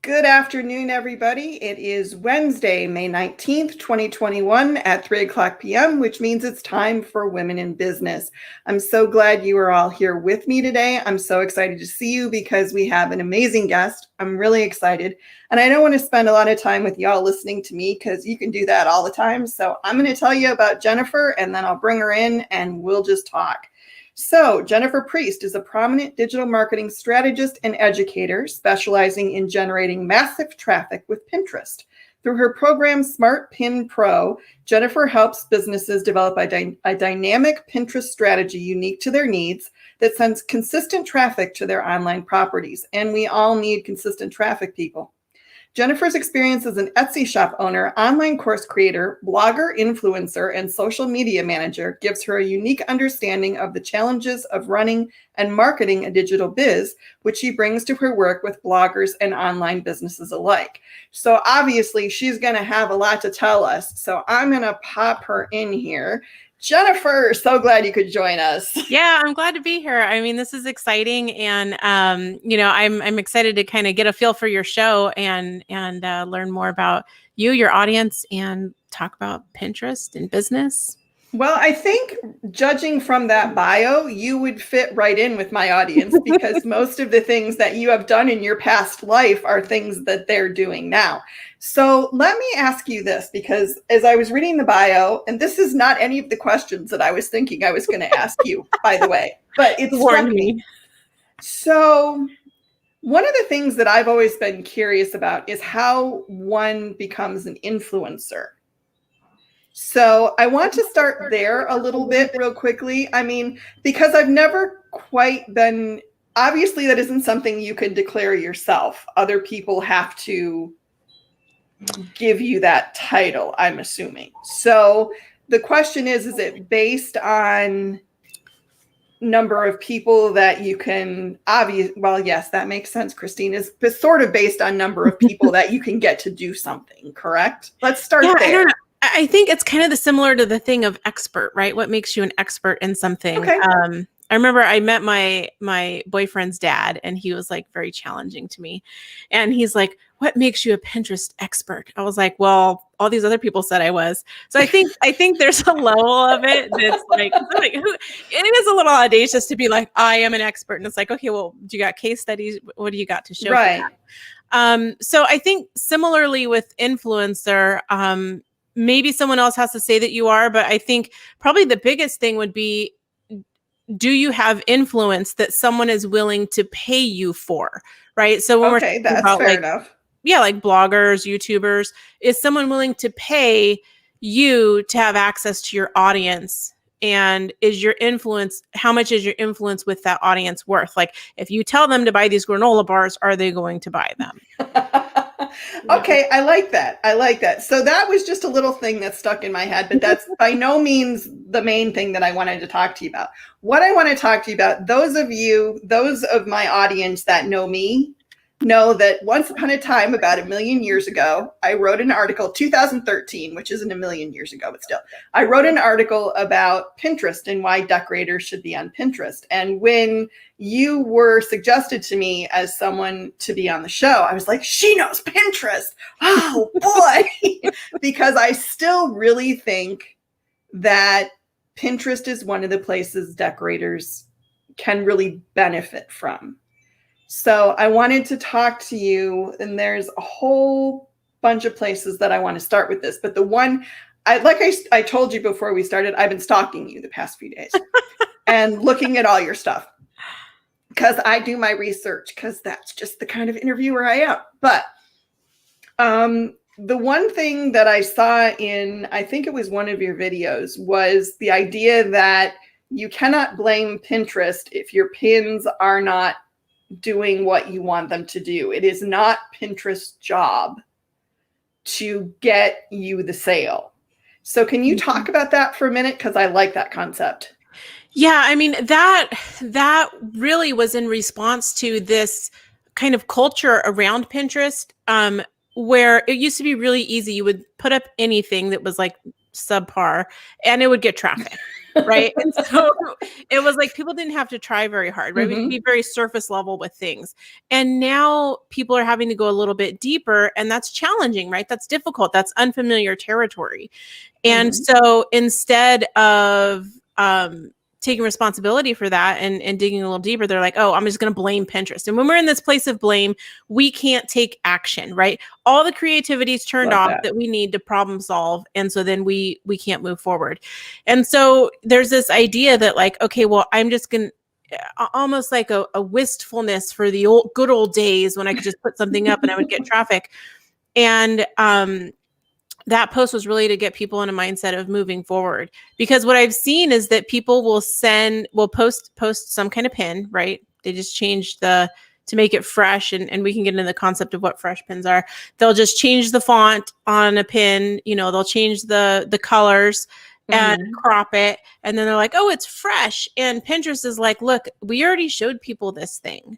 Good afternoon, everybody. It is Wednesday, May 19th, 2021 at 3 o'clock p.m., which means it's time for Women in Business. I'm so glad you are all here with me today. I'm so excited to see you because we have an amazing guest. I'm really excited. And I don't want to spend a lot of time with y'all listening to me because you can do that all the time. So I'm going to tell you about Jennifer and then I'll bring her in and we'll just talk. So Jennifer Priest is a prominent digital marketing strategist and educator specializing in generating massive traffic with Pinterest. Through her program, Smart Pin Pro, Jennifer helps businesses develop a dynamic Pinterest strategy unique to their needs that sends consistent traffic to their online properties. And we all need consistent traffic, people. Jennifer's experience as an Etsy shop owner, online course creator, blogger, influencer, and social media manager gives her a unique understanding of the challenges of running and marketing a digital biz, which she brings to her work with bloggers and online businesses alike. So obviously she's going to have a lot to tell us. So I'm going to pop her in here. Jennifer, so glad you could join us. Yeah, I'm glad to be here. I mean, this is exciting, and I'm excited to kind of get a feel for your show and learn more about you, your audience, and talk about Pinterest and business. Well, I think judging from that bio, you would fit right in with my audience because most of the things that you have done in your past life are things that they're doing now. So let me ask you this, because as I was reading the bio, and this is not any of the questions that I was thinking I was going to ask you, by the way, but it struck me. So one of the things that I've always been curious about is how one becomes an influencer. So I want to start there a little bit real quickly. I mean, because I've never quite been, obviously that isn't something you can declare yourself. Other people have to give you that title, I'm assuming. So the question is it based on number of people that you can well, yes, that makes sense, Christine. It's sort of based on number of people that you can get to do something, correct? Let's start there. I don't know. I think it's kind of similar to the thing of expert, right? What makes you an expert in something? Okay. I remember I met my boyfriend's dad, and he was like very challenging to me. And he's like, "What makes you a Pinterest expert?" I was like, "Well, all these other people said I was." So I think there's a level of it that's like it is a little audacious to be like, "I am an expert," and it's like, okay, well, do you got case studies? What do you got to show? Right. So I think similarly with influencer, maybe someone else has to say that you are, but I think probably the biggest thing would be, do you have influence that someone is willing to pay you for, right? So when we're talking about fair enough. Yeah, like bloggers, YouTubers, is someone willing to pay you to have access to your audience? And is your influence, how much is your influence with that audience worth? Like, if you tell them to buy these granola bars, are they going to buy them? Okay, I like that. So that was just a little thing that stuck in my head, but that's by no means the main thing that I wanted to talk to you about. What I want to talk to you about, those of my audience that know me, know that once upon a time, about 1 million years ago, I wrote an article, 2013, which isn't 1 million years ago, but still, I wrote an article about Pinterest and why decorators should be on Pinterest. And when you were suggested to me as someone to be on the show, I was like, she knows Pinterest. Oh boy. Because I still really think that Pinterest is one of the places decorators can really benefit from. So I wanted to talk to you, and there's a whole bunch of places that I want to start with this. But the one, I told you before we started, I've been stalking you the past few days and looking at all your stuff because I do my research, because that's just the kind of interviewer I am. But the one thing that I saw in, I think it was one of your videos, was the idea that you cannot blame Pinterest if your pins are not doing what you want them to do. It is not Pinterest's job to get you the sale. So can you talk about that for a minute? Because I like that concept. Yeah, I mean, that really was in response to this kind of culture around Pinterest, where it used to be really easy. You would put up anything that was like subpar and it would get traffic. right? And so it was like people didn't have to try very hard, right? We could Mhm. be very surface level with things. And now people are having to go a little bit deeper, and that's challenging, right? That's difficult. That's unfamiliar territory. And Mhm. so instead of taking responsibility for that and digging a little deeper, they're like, oh, I'm just going to blame Pinterest. And when we're in this place of blame, we can't take action, right? All the creativity is turned Love off that. that we need to problem solve. And so then we can't move forward. And so there's this idea that like, okay, well, I'm just going to almost like a wistfulness for the good old days when I could just put something up and I would get traffic. And that post was really to get people in a mindset of moving forward, because what I've seen is that people will post some kind of pin, right? They just change to make it fresh, and we can get into the concept of what fresh pins are. They'll just change the font on a pin, they'll change the colors and Mhm. crop it, and then they're like, oh, it's fresh. And Pinterest is like, look, we already showed people this thing.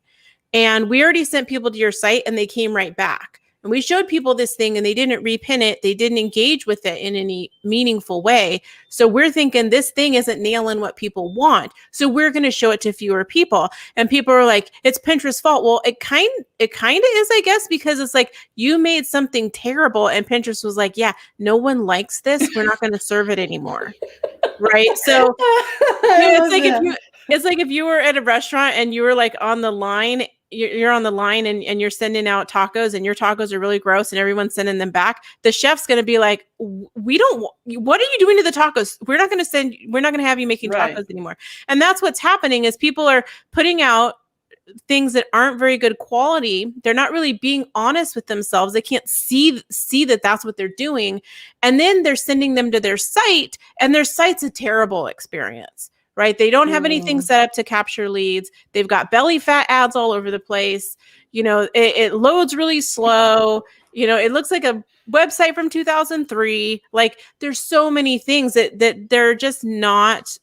And we already sent people to your site and they came right back. And we showed people this thing and they didn't repin it. They didn't engage with it in any meaningful way. So we're thinking this thing isn't nailing what people want. So we're going to show it to fewer people. And people are like, it's Pinterest's fault. Well, it kind of is, I guess, because it's like you made something terrible and Pinterest was like, yeah, no one likes this. We're not going to serve it anymore. Right. So I it's love like that. if you were at a restaurant and you were like on the line, you're on the line and you're sending out tacos and your tacos are really gross and everyone's sending them back. The chef's going to be like, we don't, what are you doing to the tacos? We're not going to have you making Right. tacos anymore. And that's what's happening is people are putting out things that aren't very good quality. They're not really being honest with themselves. They can't see that that's what they're doing. And then they're sending them to their site and their site's a terrible experience, right? They don't have anything Mm. set up to capture leads. They've got belly fat ads all over the place. It loads really slow. It looks like a website from 2003. Like there's so many things that they're just not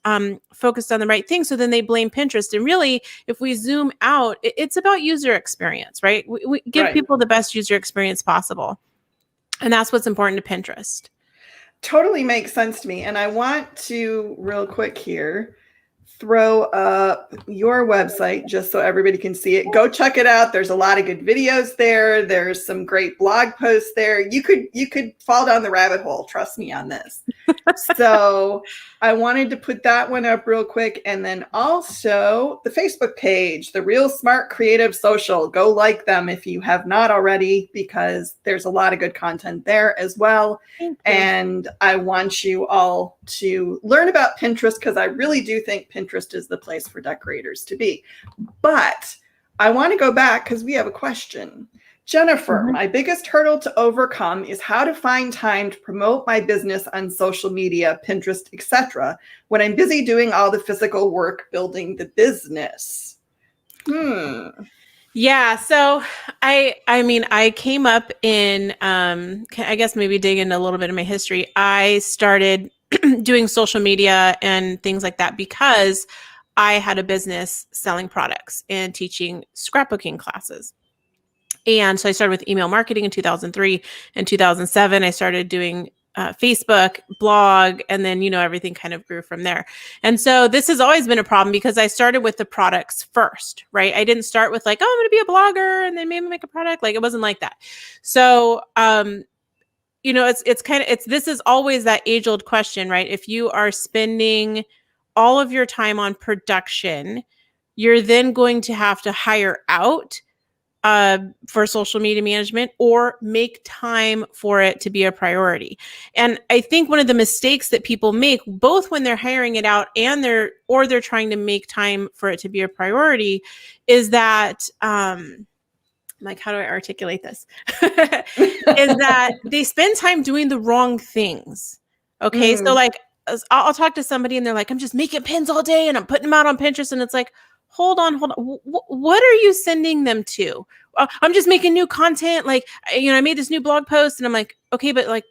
focused on the right thing. So then they blame Pinterest. And really, if we zoom out, it's about user experience, right? We give Right. people the best user experience possible. And that's what's important to Pinterest. Totally makes sense to me. And I want to, real quick here, throw up your website just so everybody can see it. Go check it out. There's a lot of good videos there. There's some great blog posts there. You could fall down the rabbit hole. Trust me on this. So I wanted to put that one up real quick. And then also the Facebook page, the Real Smart Creative Social. Go like them if you have not already, because there's a lot of good content there as well. And I want you all to learn about Pinterest, because I really do think Pinterest is the place for decorators to be. But I want to go back because we have a question. Jennifer, my biggest hurdle to overcome is how to find time to promote my business on social media, Pinterest, etc., when I'm busy doing all the physical work building the business. Yeah, so I came up in I guess maybe dig into a little bit of my history. I started doing social media and things like that because I had a business selling products and teaching scrapbooking classes. And so I started with email marketing in 2003. In 2007, I started doing Facebook, blog, and then, everything kind of grew from there. And so this has always been a problem because I started with the products first, right? I didn't start with like, oh, I'm going to be a blogger and then maybe make a product. Like it wasn't like that. So, this is always that age old question, right? If you are spending all of your time on production, you're then going to have to hire out for social media management or make time for it to be a priority. And I think one of the mistakes that people make, both when they're hiring it out and they're trying to make time for it to be a priority, is that like, how do I articulate this? Is that they spend time doing the wrong things. Okay. So like I'll talk to somebody and they're like, I'm just making pins all day and I'm putting them out on Pinterest. And it's like, hold on. What are you sending them to? I'm just making new content. Like, I made this new blog post and I'm like, okay, but like,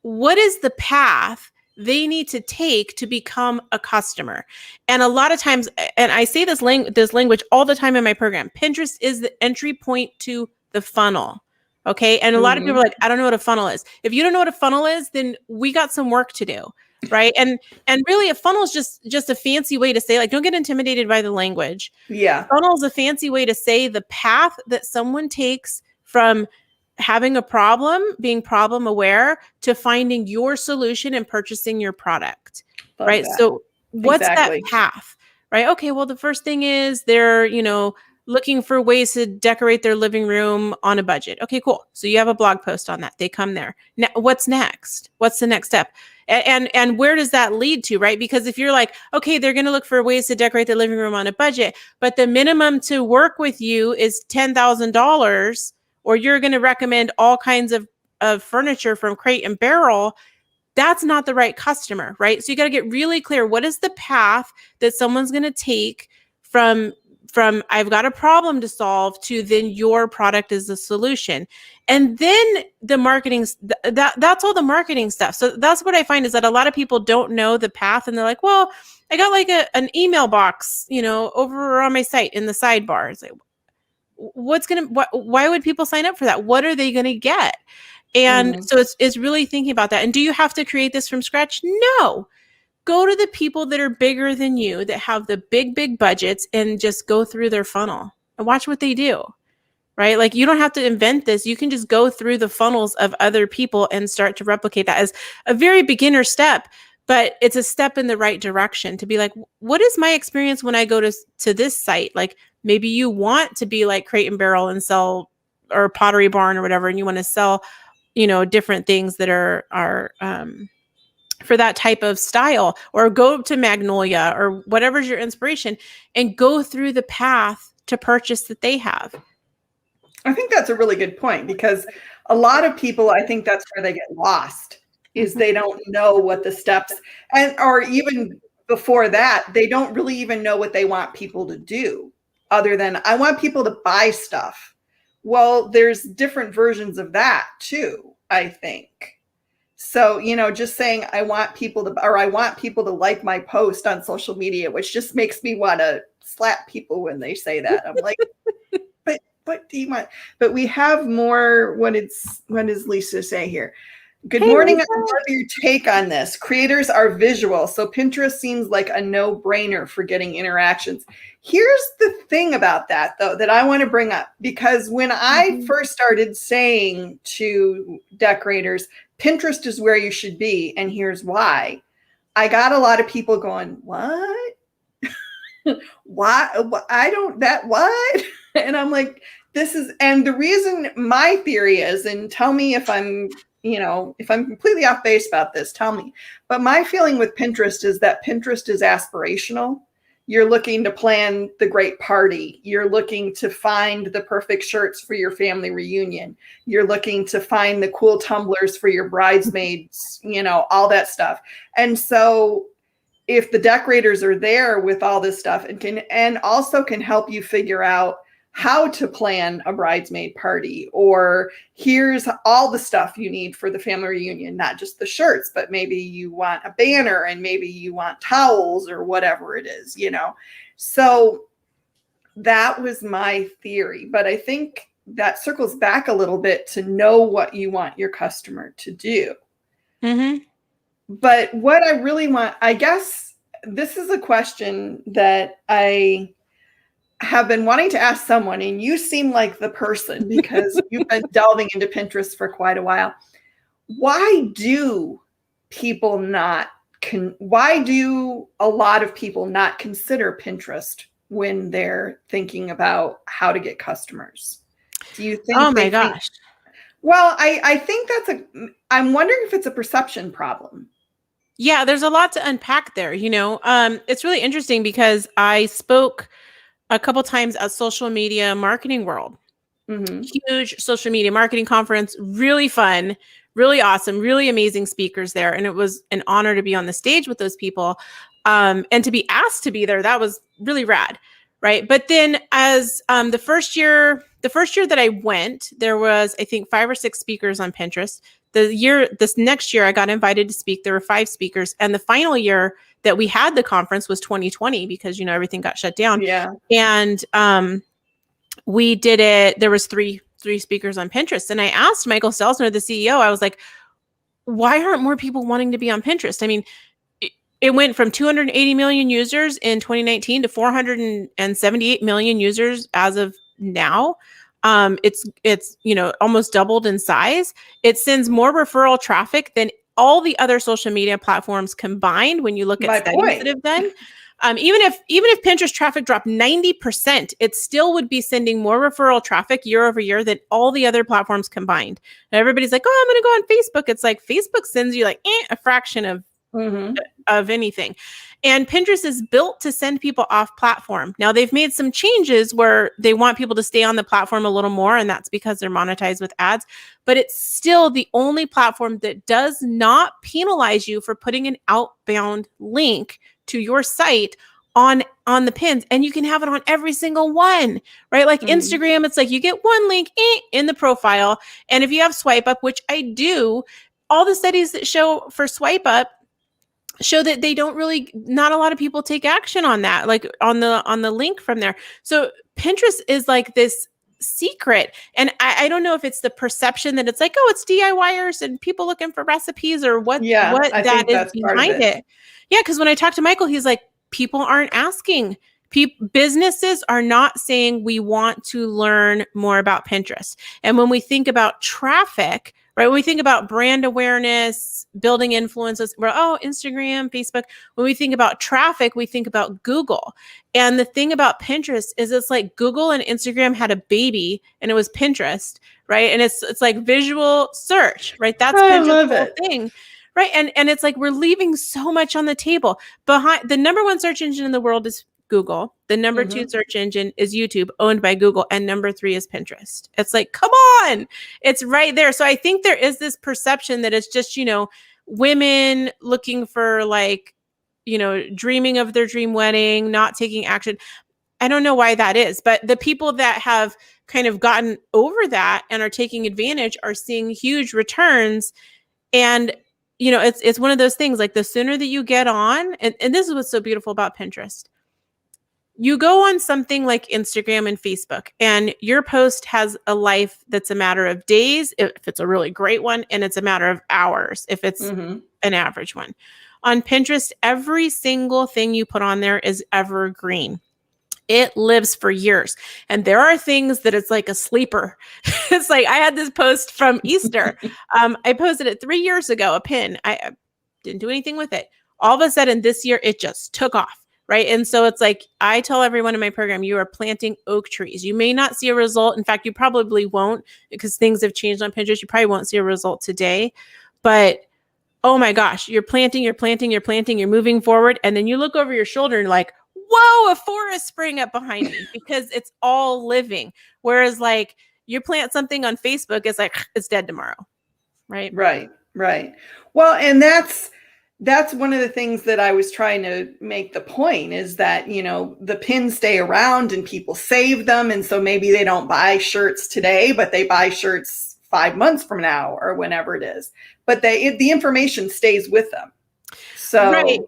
what is the path they need to take to become a customer? And a lot of times, and I say this language all the time in my program, Pinterest is the entry point to the funnel. Okay. And a lot of people are like, I don't know what a funnel is. If you don't know what a funnel is, then we got some work to do. right? And really a funnel is just a fancy way to say, like, don't get intimidated by the language. Yeah. Funnel is a fancy way to say the path that someone takes from having a problem, being problem aware, to finding your solution and purchasing your product, Love right? that. So what's that Exactly. path, right? Okay, well, the first thing is they're, looking for ways to decorate their living room on a budget. Okay, cool. So you have a blog post on that. They come there. Now, what's next? What's the next step? And where does that lead to, right? Because if you're like, okay, they're going to look for ways to decorate the living room on a budget, but the minimum to work with you is $10,000, or you're going to recommend all kinds of furniture from Crate and Barrel, that's not the right customer, right? So you got to get really clear. What is the path that someone's going to take from I've got a problem to solve to then your product is the solution? And then the marketing, that's all the marketing stuff. So that's what I find is that a lot of people don't know the path, and they're like, well, I got like an email box, over on my site in the sidebar. It's like, why would people sign up for that? What are they going to get? And so it's really thinking about that. And do you have to create this from scratch? No. Go to the people that are bigger than you, that have the big budgets, and just go through their funnel and watch what they do, right? Like, you don't have to invent this. You can just go through the funnels of other people and start to replicate that as a very beginner step, but it's a step in the right direction to be like, what is my experience when I go to this site? Like, maybe you want to be like Crate and Barrel and sell, or Pottery Barn or whatever, and you want to sell, different things that are for that type of style, or go to Magnolia or whatever's your inspiration and go through the path to purchase that they have. I think that's a really good point, because a lot of people, I think that's where they get lost, is they don't know what the steps, or even before that, they don't really even know what they want people to do, other than, I want people to buy stuff. Well, there's different versions of that too, I think. So, just saying I want people to like my post on social media, which just makes me want to slap people when they say that. I'm like, but what do you want? But we have more. What does Lisa say here? Good morning. I love your take on this. Creators are visual, so Pinterest seems like a no-brainer for getting interactions. Here's the thing about that, though, that I want to bring up, because when I first started saying to decorators, Pinterest is where you should be, and here's why, I got a lot of people going, what? Why? I don't, that what? And I'm like, and the reason, my theory is, and tell me if I'm completely off base about this, tell me. But my feeling with Pinterest is that Pinterest is aspirational. You're looking to plan the great party. You're looking to find the perfect shirts for your family reunion. You're looking to find the cool tumblers for your bridesmaids, all that stuff. And so if the decorators are there with all this stuff and also can help you figure out how to plan a bridesmaid party, or here's all the stuff you need for the family reunion, not just the shirts, but maybe you want a banner, and maybe you want towels, or whatever it is, So that was my theory. But I think that circles back a little bit to know what you want your customer to do. But what I really want, I guess this is a question that I have been wanting to ask someone, and you seem like the person, because you've been delving into Pinterest for quite a while. Why do a lot of people not consider Pinterest when they're thinking about how to get customers? Do you think? Oh my gosh. Well, I think I'm wondering if it's a perception problem. Yeah, there's a lot to unpack there. It's really interesting, because I spoke a couple times at Social Media Marketing World. Huge social media marketing conference, really fun, really awesome, really amazing speakers there. And it was an honor to be on the stage with those people. And to be asked to be there, that was really rad. Right. But then as the first year that I went, there was, I think, 5 or 6 speakers on Pinterest. This next year I got invited to speak. There were 5 speakers. And the final year that we had the conference was 2020, because, everything got shut down. Yeah. And we did it. There was three speakers on Pinterest. And I asked Michael Stelzner, the CEO, I was like, why aren't more people wanting to be on Pinterest? I mean, it went from 280 million users in 2019 to 478 million users as of now. It's almost doubled in size. It sends more referral traffic than all the other social media platforms combined when you look at My studies that point. have done. Even if Pinterest traffic dropped 90%, it still would be sending more referral traffic year over year than all the other platforms combined. And everybody's like, "Oh, I'm going to go on Facebook." It's like Facebook sends you like a fraction of anything. And Pinterest is built to send people off platform. Now they've made some changes where they want people to stay on the platform a little more, and that's because they're monetized with ads, but it's still the only platform that does not penalize you for putting an outbound link to your site on the pins, and you can have it on every single one, right? Like Instagram, it's like you get one link in the profile, and if you have swipe up, which I do, all the studies that show for swipe up show that they don't really, not a lot of people take action on that, like on the link from there. So Pinterest is like this secret. And I don't know if it's the perception that it's like, oh, it's DIYers and people looking for recipes, or what I that think is that's part of behind it. Yeah, because when I talked to Michael, he's like, people aren't asking. Businesses are not saying we want to learn more about Pinterest. And when we think about traffic, right, when we think about brand awareness, building influences, Instagram, Facebook. When we think about traffic, we think about Google. And the thing about Pinterest is it's like Google and Instagram had a baby, and it was Pinterest, right? And it's like visual search, right? That's Pinterest's whole thing. Right. And it's like we're leaving so much on the table. Behind the number one search engine in the world is Google. The number two search engine is YouTube, owned by Google. And number three is Pinterest. It's like, come on, it's right there. So I think there is this perception that it's just, women looking for like, dreaming of their dream wedding, not taking action. I don't know why that is, but the people that have kind of gotten over that and are taking advantage are seeing huge returns. And it's one of those things, like the sooner that you get on, and this is what's so beautiful about Pinterest. You go on something like Instagram and Facebook, and your post has a life that's a matter of days, if it's a really great one, and it's a matter of hours, if it's an average one. On Pinterest, every single thing you put on there is evergreen. It lives for years. And there are things that it's like a sleeper. It's like I had this post from Easter. I posted it 3 years ago, a pin. I didn't do anything with it. All of a sudden this year, it just took off, right? And so it's like I tell everyone in my program, you are planting oak trees. You may not see a result. In fact, you probably won't, because things have changed on Pinterest. You probably won't see a result today. But oh my gosh, you're planting, you're moving forward. And then you look over your shoulder and like, whoa, a forest sprang up behind me, because it's all living. Whereas like you plant something on Facebook, it's like, it's dead tomorrow. Right. Well, and that's one of the things that I was trying to make the point, is that, the pins stay around and people save them. And so maybe they don't buy shirts today, but they buy shirts 5 months from now or whenever it is. But the information stays with them. So right.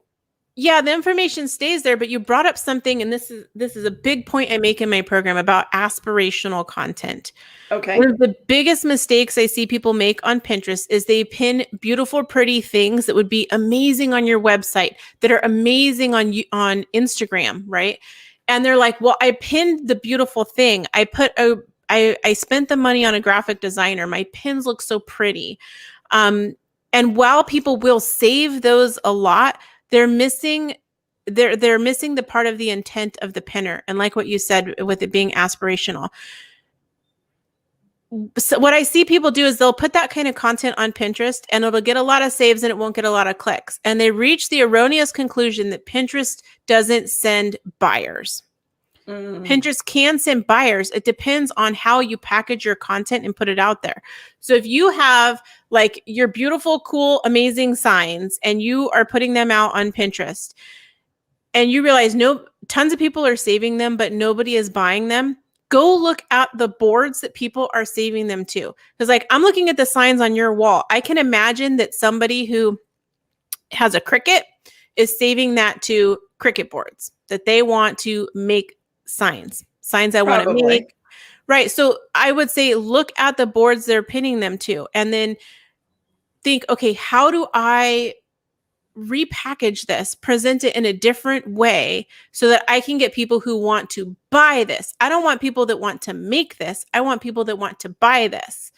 Yeah, the information stays there, but you brought up something, and this is a big point I make in my program about aspirational content. Okay. One of the biggest mistakes I see people make on Pinterest is they pin beautiful, pretty things that would be amazing on your website, that are amazing on Instagram, right? And they're like, well, I pinned the beautiful thing. I spent the money on a graphic designer. My pins look so pretty. And while people will save those a lot, they're missing the part of the intent of the pinner. And like what you said with it being aspirational. So what I see people do is they'll put that kind of content on Pinterest, and it'll get a lot of saves and it won't get a lot of clicks. And they reach the erroneous conclusion that Pinterest doesn't send buyers. Pinterest can send buyers. It depends on how you package your content and put it out there. So if you have like your beautiful, cool, amazing signs and you are putting them out on Pinterest, and you realize tons of people are saving them, but nobody is buying them, go look at the boards that people are saving them to. Because like I'm looking at the signs on your wall. I can imagine that somebody who has a Cricut is saving that to Cricut boards, that they want to make signs I want to make. Right. So I would say look at the boards they're pinning them to, and then think, okay, how do I repackage this, present it in a different way so that I can get people who want to buy this. I don't want people that want to make this. I want people that want to buy this.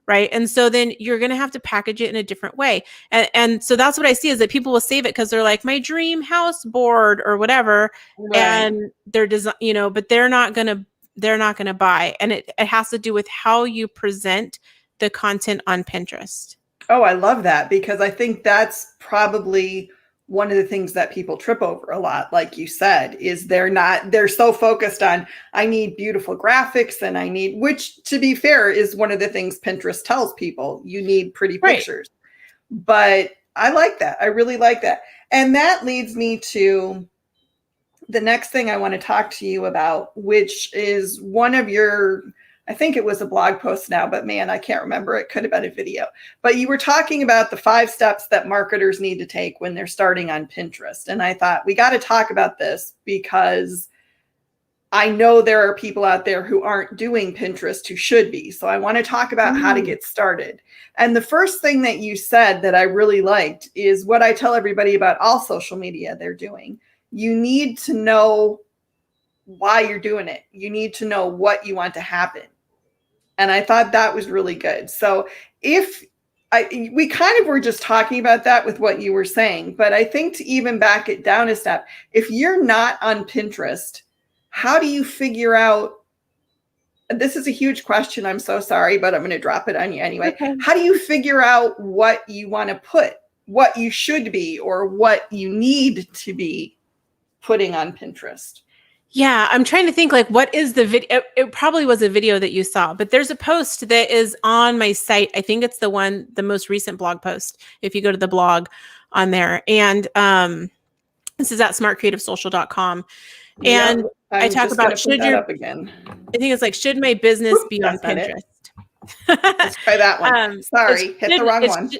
Right. And so then you're going to have to package it in a different way. And so that's what I see is that people will save it because they're like my dream house board or whatever. Right. And they're but they're not going to buy. And it has to do with how you present the content on Pinterest. Oh, I love that, because I think that's probably one of the things that people trip over a lot, like you said, is they're so focused on, I need beautiful graphics and which, to be fair, is one of the things Pinterest tells people, you need pretty pictures. Right. But I like that. I really like that. And that leads me to the next thing I want to talk to you about, which is one of your, I think it was a blog post now, but man, I can't remember. It could have been a video. But you were talking about the 5 steps that marketers need to take when they're starting on Pinterest. And I thought we got to talk about this because I know there are people out there who aren't doing Pinterest who should be. So I want to talk about how to get started. And the first thing that you said that I really liked is what I tell everybody about all social media they're doing. You need to know why you're doing it. You need to know what you want to happen. And I thought that was really good. So we kind of were just talking about that with what you were saying, but I think to even back it down a step, if you're not on Pinterest, how do you figure out, this is a huge question, I'm so sorry, but I'm going to drop it on you anyway. Okay. How do you figure out what you want to put, what you should be, or what you need to be putting on Pinterest? Yeah, I'm trying to think, like, what is the video? It probably was a video that you saw, but there's a post that is on my site. I think it's the most recent blog post, if you go to the blog on there. And this is at smartcreativesocial.com. And I talk about, should my business be on Pinterest? Let's try that one. Sorry, hit the wrong one.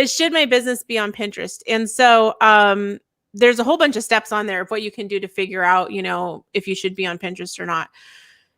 Should my business be on Pinterest? And so there's a whole bunch of steps on there of what you can do to figure out, if you should be on Pinterest or not.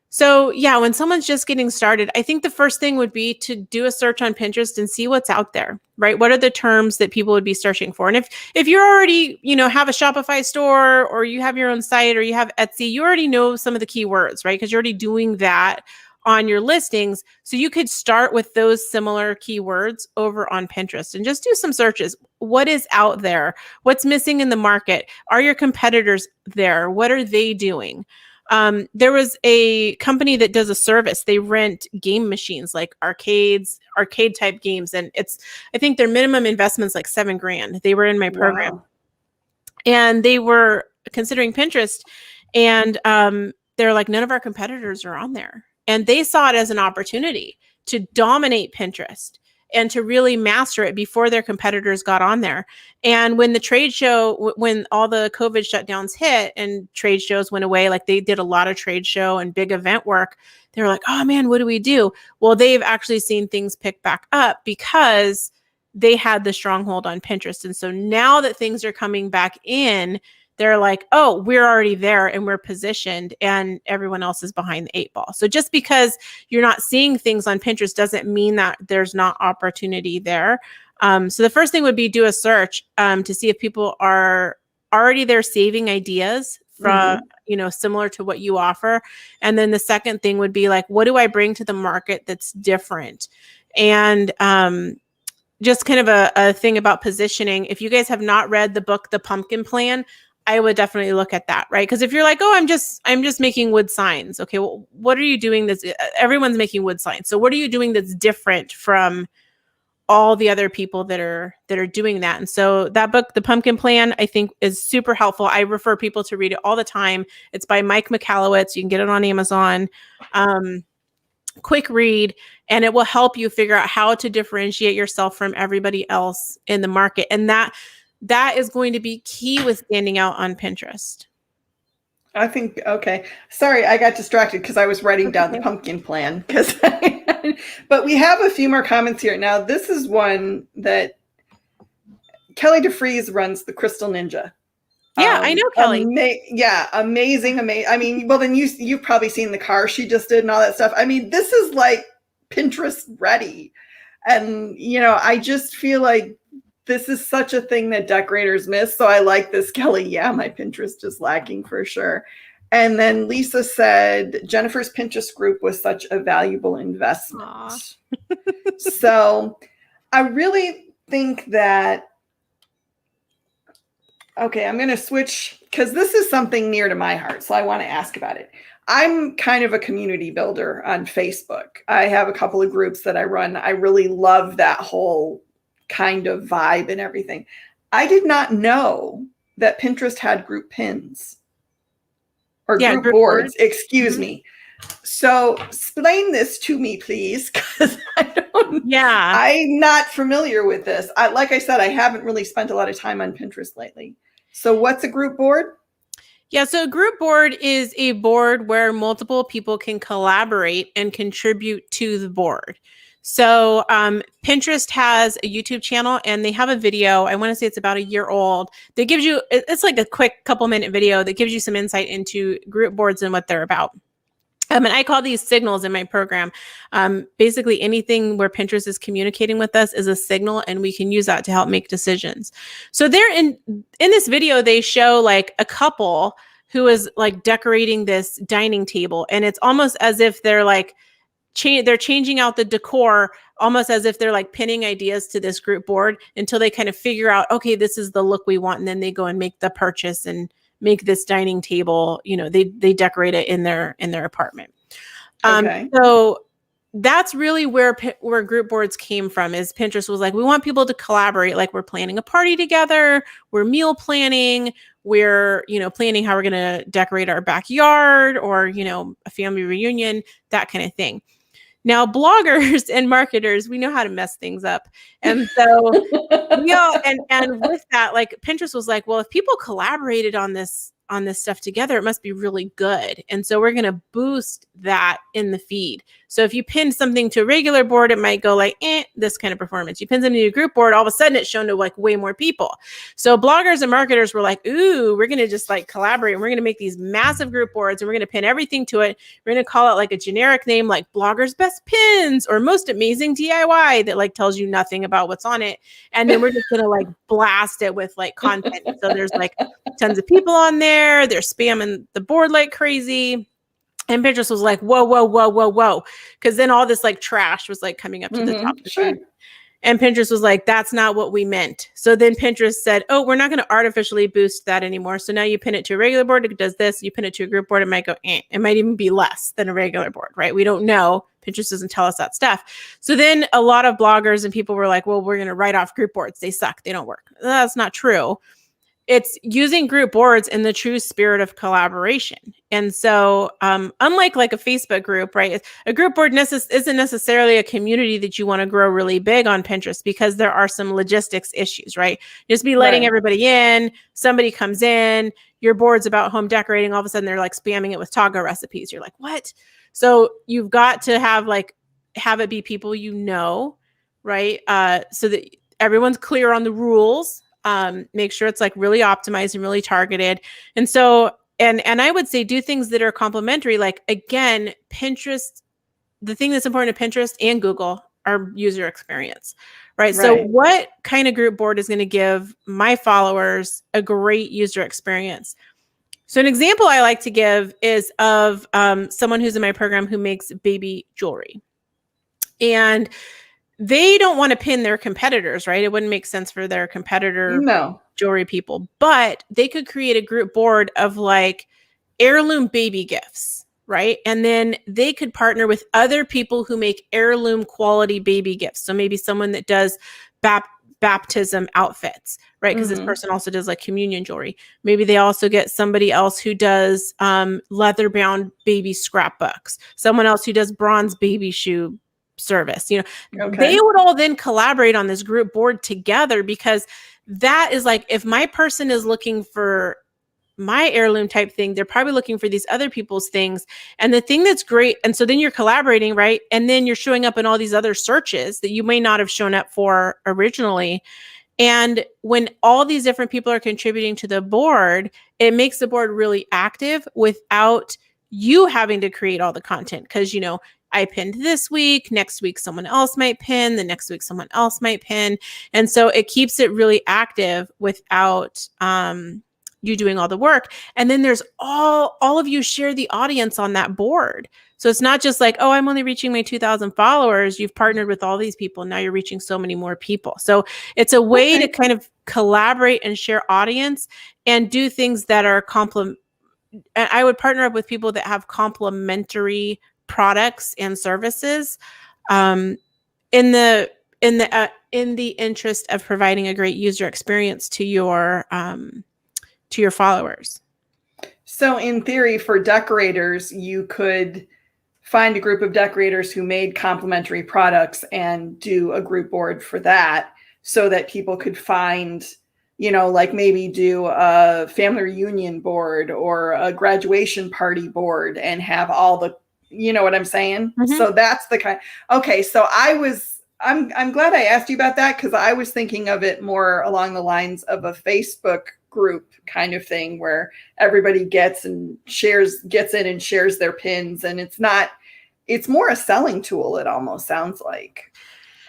So yeah, when someone's just getting started, I think the first thing would be to do a search on Pinterest and see what's out there, right? What are the terms that people would be searching for? And if you're already, have a Shopify store, or you have your own site, or you have Etsy, you already know some of the keywords, right? Because you're already doing that on your listings. So you could start with those similar keywords over on Pinterest and just do some searches. What is out there? What's missing in the market? Are your competitors there? What are they doing? There was a company that does a service. They rent game machines, like arcade type games. And I think their minimum investment's like $7,000. They were in my program. Wow. And they were considering Pinterest, and they're like, none of our competitors are on there. And they saw it as an opportunity to dominate Pinterest and to really master it before their competitors got on there. And when the trade show, when all the COVID shutdowns hit and trade shows went away, like they did a lot of trade show and big event work, they were like, oh man, what do we do? Well, they've actually seen things pick back up because they had the stronghold on Pinterest. And so now that things are coming back in, they're like, oh, we're already there and we're positioned, and everyone else is behind the 8 ball. So just because you're not seeing things on Pinterest doesn't mean that there's not opportunity there. So the first thing would be do a search to see if people are already there saving ideas from, similar to what you offer. And then the second thing would be like, what do I bring to the market that's different? And just kind of a thing about positioning. If you guys have not read the book, The Pumpkin Plan, I would definitely look at that, right? Because if you're like, oh, I'm just making wood signs. Okay, well, what are you doing everyone's making wood signs. So what are you doing that's different from all the other people that are doing that? And so that book, The Pumpkin Plan, I think is super helpful. I refer people to read it all the time. It's by Mike Michalowicz. You can get it on Amazon. Quick read, and it will help you figure out how to differentiate yourself from everybody else in the market. And that is going to be key with standing out on Pinterest. I think, okay. Sorry, I got distracted because I was writing down the pumpkin plan. But we have a few more comments here. Now, this is one that Kelly DeFries runs, the Crystal Ninja. Yeah, I know Kelly. Amazing. I mean, well, then you've probably seen the car she just did and all that stuff. I mean, this is like Pinterest ready. And, I just feel like this is such a thing that decorators miss. So I like this, Kelly. Yeah, my Pinterest is lacking for sure. And then Lisa said, Jennifer's Pinterest group was such a valuable investment. So I really think that, okay, I'm going to switch because this is something near to my heart. So I want to ask about it. I'm kind of a community builder on Facebook. I have a couple of groups that I run. I really love that whole kind of vibe and everything. I did not know that Pinterest had group pins or group boards. Excuse me. So explain this to me, please, because I'm not familiar with this. Like I said, I haven't really spent a lot of time on Pinterest lately. So what's a group board? Yeah, so a group board is a board where multiple people can collaborate and contribute to the board. So Pinterest has a YouTube channel and they have a video. I want to say it's about a year old. That gives you, it's like a quick couple-minute video that gives you some insight into group boards and what they're about. And I call these signals in my program. Basically, anything where Pinterest is communicating with us is a signal, and we can use that to help make decisions. So they're in this video, they show like a couple who is like decorating this dining table, and it's almost as if they're like they're changing out the decor, almost as if they're like pinning ideas to this group board until they kind of figure out, okay, this is the look we want, and then they go and make the purchase and make this dining table. You know, they decorate it in their apartment. So that's really where group boards came from. Is Pinterest was like, we want people to collaborate. Like, we're planning a party together, we're meal planning, we're, you know, planning how we're going to decorate our backyard, or, you know, a family reunion, that kind of thing. Now, bloggers and marketers, we know how to mess things up. And so and with that, like, Pinterest was like, well, if people collaborated on this stuff together, it must be really good. And so we're going to boost that in the feed. So if you pin something to a regular board, it might go like, this kind of performance. You pin something to a group board, all of a sudden it's shown to like way more people. So bloggers and marketers were like, ooh, we're going to just like collaborate. And we're going to make these massive group boards, and we're going to pin everything to it. We're going to call it like a generic name, like bloggers best pins or most amazing DIY, that like tells you nothing about what's on it. And then we're just going to like blast it with like content. So there's like tons of people on there. They're spamming the board like crazy. And Pinterest was like, whoa, whoa, whoa, whoa, whoa. Because then all this like trash was like coming up to the top of the feed. And Pinterest was like, that's not what we meant. So then Pinterest said, oh, we're not going to artificially boost that anymore. So now you pin it to a regular board, it does this. You pin it to a group board, it might go, It might even be less than a regular board, right? We don't know. Pinterest doesn't tell us that stuff. So then a lot of bloggers and people were like, well, we're going to write off group boards. They suck. They don't work. That's not true. It's using group boards in the true spirit of collaboration. And so unlike like a Facebook group, right? A group board isn't necessarily a community that you want to grow really big on Pinterest, because there are some logistics issues, right? Just be letting everybody in, somebody comes in, your board's about home decorating, all of a sudden they're like spamming it with taco recipes. You're like, what? So you've got to have it be people you know, right? So that everyone's clear on the rules. Make sure it's like really optimized and really targeted. And so, and I would say do things that are complementary. Like, again, Pinterest, the thing that's important to Pinterest and Google are user experience, right? So what kind of group board is going to give my followers a great user experience? So an example I like to give is of someone who's in my program who makes baby jewelry. And they don't want to pin their competitors, right? It wouldn't make sense for their competitor jewelry people, but they could create a group board of like heirloom baby gifts, right? And then they could partner with other people who make heirloom quality baby gifts. So maybe someone that does baptism outfits, right? Because this person also does like communion jewelry. Maybe they also get somebody else who does leather bound baby scrapbooks, someone else who does bronze baby shoe service. You know, they would all then collaborate on this group board together, because that is like, if my person is looking for my heirloom type thing, they're probably looking for these other people's things. And the thing that's great, and so then you're collaborating, right? And then you're showing up in all these other searches that you may not have shown up for originally. And when all these different people are contributing to the board, it makes the board really active without you having to create all the content. Because, you know, I pinned this week. Next week, someone else might pin. The next week, someone else might pin. And so it keeps it really active without you doing all the work. And then there's all of you share the audience on that board. So it's not just like, oh, I'm only reaching my 2,000 followers. You've partnered with all these people. Now you're reaching so many more people. So it's a way to kind of collaborate and share audience and do things that are I would partner up with people that have complementary products and services in the interest of providing a great user experience to your followers. So in theory, for decorators, you could find a group of decorators who made complementary products and do a group board for that, so that people could find, like maybe do a family reunion board or a graduation party board and have all the, you know what I'm saying? Mm-hmm. So that's the kind. Okay. So I'm glad I asked you about that, because I was thinking of it more along the lines of a Facebook group kind of thing where everybody gets in and shares their pins. And it's more a selling tool. It almost sounds like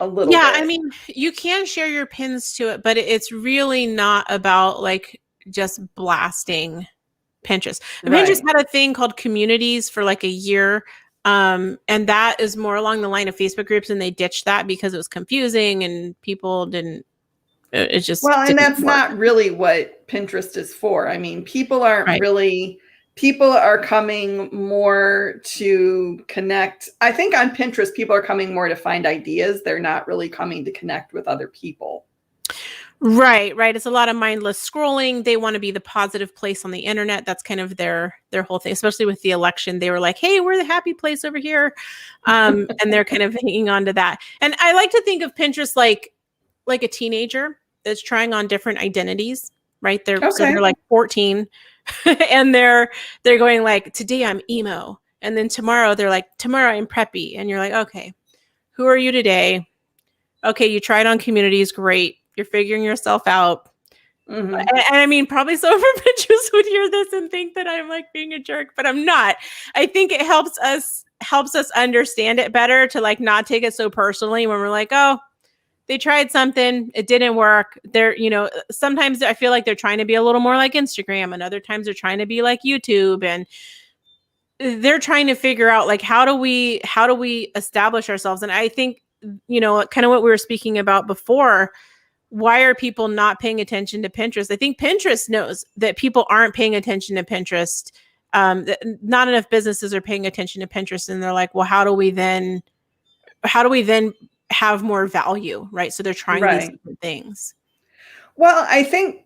a little bit. I mean, you can share your pins to it, but it's really not about like just blasting Pinterest. And right. Pinterest had a thing called communities for like a year. And that is more along the line of Facebook groups, and they ditched that because it was confusing and people didn't. It just and that's not really what Pinterest is for. I mean, people aren't really. People are coming more to connect. I think on Pinterest, people are coming more to find ideas. They're not really coming to connect with other people. Right. It's a lot of mindless scrolling. They want to be the positive place on the internet. That's kind of their whole thing, especially with the election. They were like, hey, we're the happy place over here. And they're kind of hanging on to that. And I like to think of Pinterest like a teenager that's trying on different identities, right? So they're like 14 and they're going like, today I'm emo. And then tomorrow they're like, tomorrow I'm preppy. And you're like, okay, who are you today? Okay, you tried on communities. Great. You're figuring yourself out. Mm-hmm. And I mean, probably some of our Pinterest would hear this and think that I'm like being a jerk, but I'm not. I think it helps us understand it better, to like not take it so personally when we're like, oh, they tried something, it didn't work. They're, sometimes I feel like they're trying to be a little more like Instagram, and other times they're trying to be like YouTube, and they're trying to figure out like, how do we establish ourselves? And I think, kind of what we were speaking about before, why are people not paying attention to Pinterest? I think Pinterest knows that people aren't paying attention to Pinterest. That not enough businesses are paying attention to Pinterest, and they're like, well, how do we then have more value, right? So they're trying these different things. Well, I think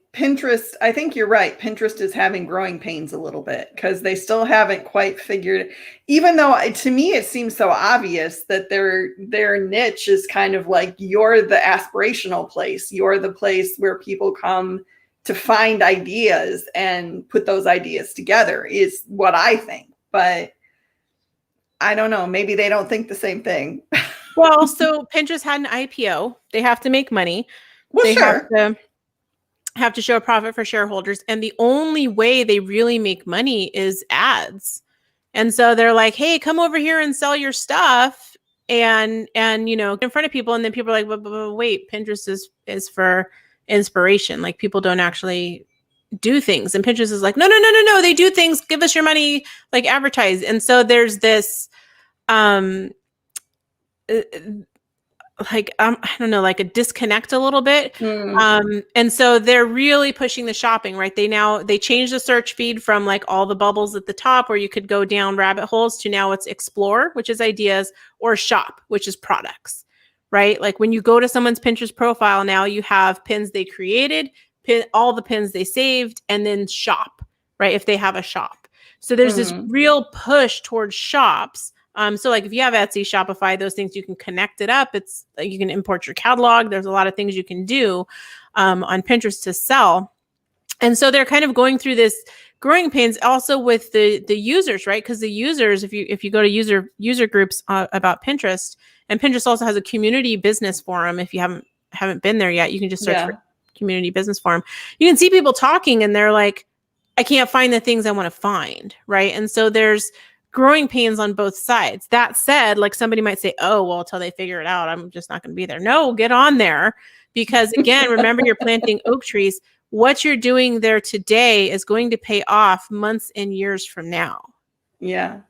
you're right. Pinterest is having growing pains a little bit, because they still haven't quite figured, even though to me it seems so obvious that their niche is kind of like, you're the aspirational place. You're the place where people come to find ideas and put those ideas together, is what I think. But I don't know, maybe they don't think the same thing. Well, so Pinterest had an IPO. They have to make money. Well, they sure. have to show a profit for shareholders. And the only way they really make money is ads. And so they're like, hey, come over here and sell your stuff and in front of people. And then people are like, but wait, Pinterest is for inspiration. Like, people don't actually do things. And Pinterest is like, no, they do things. Give us your money, like, advertise. And so there's this, I don't know, like a disconnect a little bit. And so they're really pushing the shopping, right? They changed the search feed from like all the bubbles at the top where you could go down rabbit holes, to now it's explore, which is ideas, or shop, which is products, right? Like when you go to someone's Pinterest profile, now you have pins they created, all the pins they saved, and then shop, right? If they have a shop. So there's this real push towards shops. So like if you have Etsy, Shopify, those things, you can connect it up. It's like you can import your catalog. There's a lot of things you can do on Pinterest to sell. And so they're kind of going through this growing pains also with the users, right? Because the users, if you go to user groups about Pinterest, and Pinterest also has a community business forum. If you haven't been there yet, you can just search for community business forum. You can see people talking, and they're like, I can't find the things I want to find, right? And so there's growing pains on both sides. That said, like somebody might say, oh, well, until they figure it out, I'm just not going to be there. No, get on there. Because again, remember, you're planting oak trees. What you're doing there today is going to pay off months and years from now. Yeah.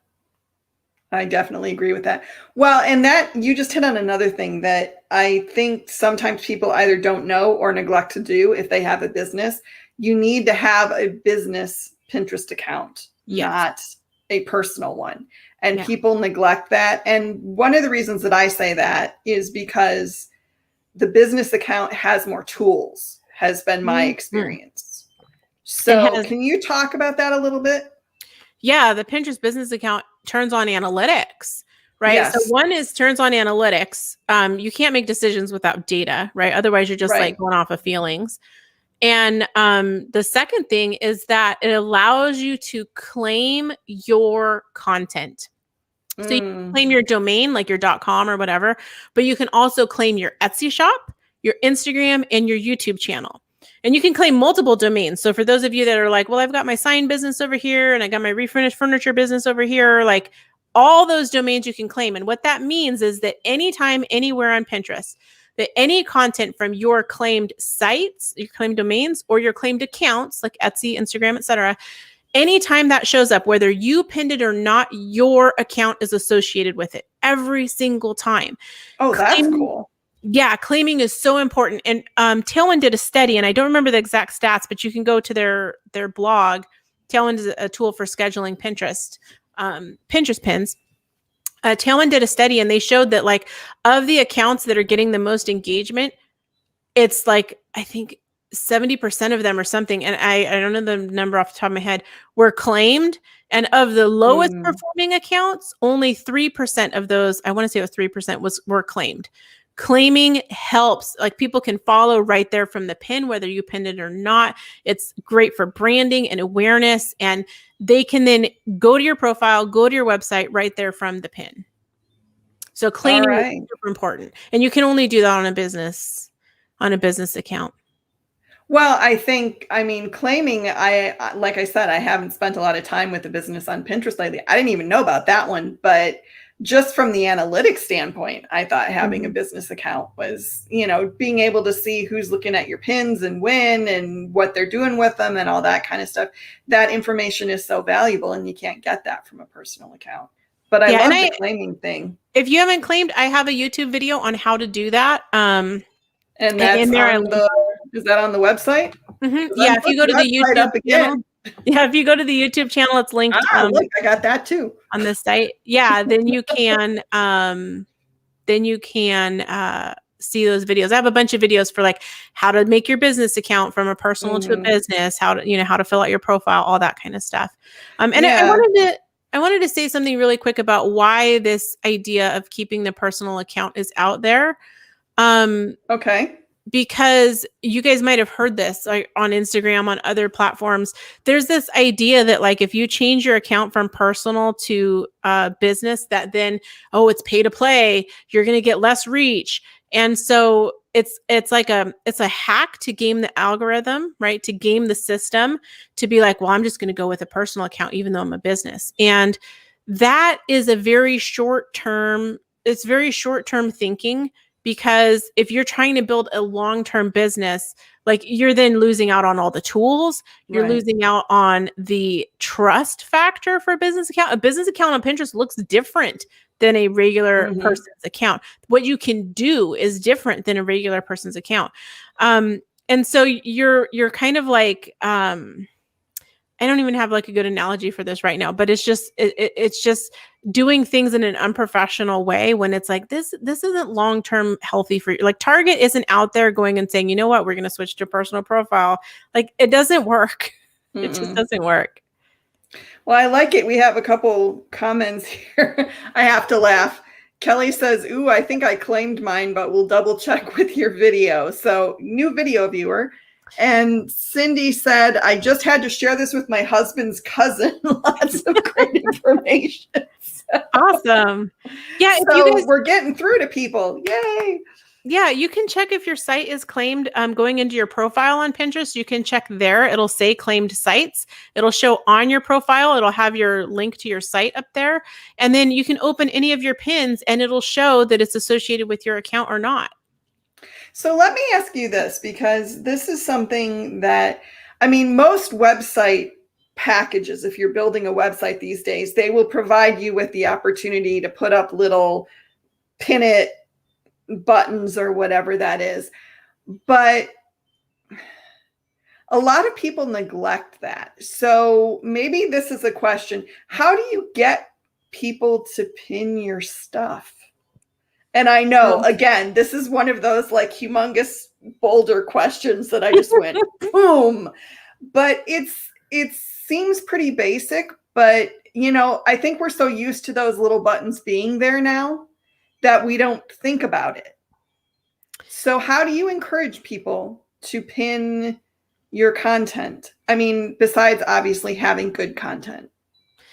I definitely agree with that. Well, and that you just hit on another thing that I think sometimes people either don't know or neglect to do if they have a business. You need to have a business Pinterest account, not a personal one. And people neglect that. And one of the reasons that I say that is because the business account has more tools, has been my experience. So can you talk about that a little bit? Yeah, the Pinterest business account turns on analytics, right? Yes. So one is turns on analytics. You can't make decisions without data, right? Otherwise, you're just like going off of feelings. And the second thing is that it allows you to claim your content. So you can claim your domain, like your .com or whatever, but you can also claim your Etsy shop, your Instagram, and your YouTube channel. And you can claim multiple domains. So for those of you that are like, well, I've got my sign business over here and I got my refurnished furniture business over here, like all those domains you can claim. And what that means is that anytime, anywhere on Pinterest, that any content from your claimed sites, your claimed domains, or your claimed accounts like Etsy, Instagram, etc., anytime that shows up, whether you pinned it or not, your account is associated with it every single time. Oh, that's cool. Yeah, claiming is so important. And Tailwind did a study, and I don't remember the exact stats, but you can go to their blog. Tailwind is a tool for scheduling Pinterest pins. Tailwind did a study, and they showed that like of the accounts that are getting the most engagement, it's like I think 70% of them or something, and I don't know the number off the top of my head, were claimed. And of the lowest performing accounts, only 3% of those, I want to say it was 3%, were claimed. Claiming helps. Like people can follow right there from the pin, whether you pinned it or not. It's great for branding and awareness, and they can then go to your profile, go to your website right there from the pin. So claiming is super important, and you can only do that on a business account. Well, I mean, claiming, like I said, I haven't spent a lot of time with the business on Pinterest lately. I didn't even know about that one, but just from the analytics standpoint, I thought having a business account was, being able to see who's looking at your pins and when and what they're doing with them and all that kind of stuff. That information is so valuable, and you can't get that from a personal account. But I love the claiming thing. If you haven't claimed, I have a YouTube video on how to do that. And that's is that on the website? Yeah, if you go to the YouTube channel. Yeah, if you go to the YouTube channel, it's linked. Look, I got that too on the site. Yeah, then you can see those videos. I have a bunch of videos for like how to make your business account from a personal to a business, how to fill out your profile, all that kind of stuff. I wanted to say something really quick about why this idea of keeping the personal account is out there. Okay. Because you guys might have heard this like on Instagram, on other platforms. There's this idea that like if you change your account from personal to business, that then it's pay to play. You're going to get less reach, and so it's a hack to game the algorithm, right? To game the system, to be like, well, I'm just going to go with a personal account even though I'm a business, and that is a very short term. It's very short term thinking. Because if you're trying to build a long-term business, like you're then losing out on all the tools, you're losing out on the trust factor for a business account. A business account on Pinterest looks different than a regular person's account. What you can do is different than a regular person's account. And so you're kind of like, I don't even have like a good analogy for this right now, but it's just doing things in an unprofessional way when it's like this isn't long-term healthy for you. Like Target isn't out there going and saying, you know what, we're going to switch to personal profile. Like it doesn't work. It just doesn't work. Well, I like it. We have a couple comments here. I have to laugh. Kelly says, ooh, I think I claimed mine, but we'll double check with your video. So new video viewer. And Cindy said, I just had to share this with my husband's cousin. Lots of great information. Awesome. Yeah. So we're getting through to people. Yay. Yeah, you can check if your site is claimed. Going into your profile on Pinterest, you can check there. It'll say claimed sites. It'll show on your profile. It'll have your link to your site up there. And then you can open any of your pins and it'll show that it's associated with your account or not. So let me ask you this, because this is something that, I mean, most website packages, if you're building a website these days, they will provide you with the opportunity to put up little pin it buttons or whatever that is. But a lot of people neglect that. So maybe this is a question. How do you get people to pin your stuff? And I know, again, this is one of those like humongous boulder questions that I just went boom. But it seems pretty basic, but you know, I think we're so used to those little buttons being there now that we don't think about it. So how do you encourage people to pin your content? I mean, besides obviously having good content.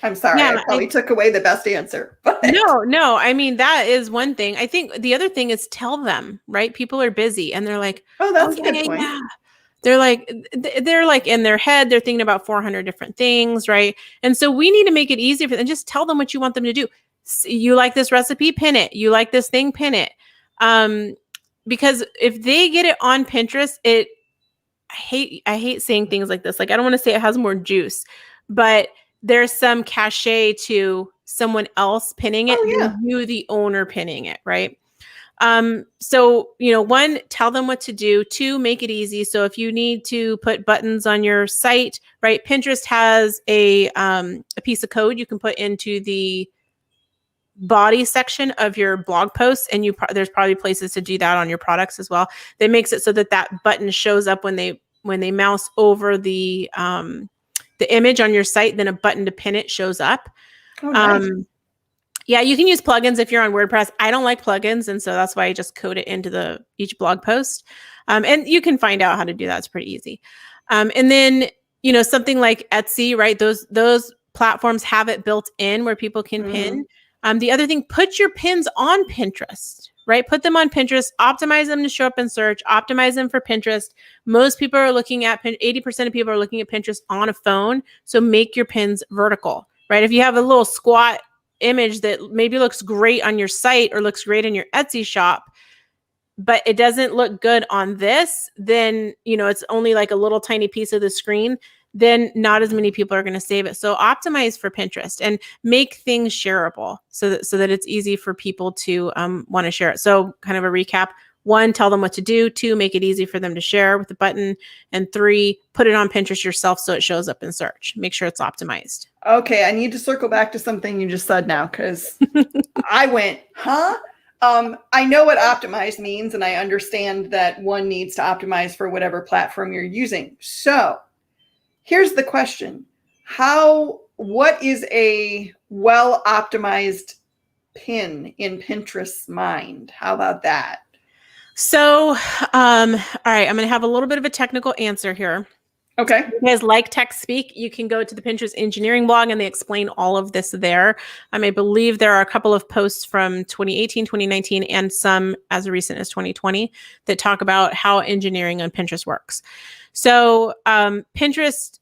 I'm sorry, I probably took away the best answer. But No. I mean, that is one thing. I think the other thing is tell them, right? People are busy and they're like, oh, that's a good point. Yeah. They're like in their head, they're thinking about 400 different things, right? And so we need to make it easier for them. Just tell them what you want them to do. You like this recipe, pin it. You like this thing, pin it. Because if they get it on Pinterest, I hate saying things like this. Like, I don't want to say it has more juice, but there's some cachet to someone else pinning it than you, the owner, pinning it, right? So, you know, 1, tell them what to do. 2, make it easy. So if you need to put buttons on your site, right? Pinterest has a piece of code you can put into the body section of your blog posts, and there's probably places to do that on your products as well. That makes it so that button shows up when they mouse over the image on your site, then a button to pin it shows up. Oh, nice. Yeah, you can use plugins if you're on WordPress. I don't like plugins, and so that's why I just code it into each blog post. And you can find out how to do that. It's pretty easy. And then, you know, something like Etsy, right? Those platforms have it built in where people can pin. The other thing, put your pins on Pinterest, right? Put them on Pinterest, optimize them to show up in search, optimize them for Pinterest. Most people are looking at 80% of people are looking at Pinterest on a phone. So make your pins vertical, right? If you have a little squat image that maybe looks great on your site or looks great in your Etsy shop, but it doesn't look good on this, then, you know, it's only like a little tiny piece of the screen, then not as many people are going to save it. So optimize for Pinterest and make things shareable so that it's easy for people to want to share it. So kind of a recap: 1, tell them what to do. 2, make it easy for them to share with the button. And 3, put it on Pinterest yourself so it shows up in search. Make sure it's optimized. Okay, I need to circle back to something you just said now, because I went, huh? I know what optimize means, and I understand that one needs to optimize for whatever platform you're using. So here's the question. What is a well-optimized pin in Pinterest's mind? How about that? So, all right, I'm going to have a little bit of a technical answer here. Okay. Because like Tech Speak, you can go to the Pinterest engineering blog and they explain all of this there. I believe there are a couple of posts from 2018, 2019, and some as recent as 2020 that talk about how engineering on Pinterest works. So Pinterest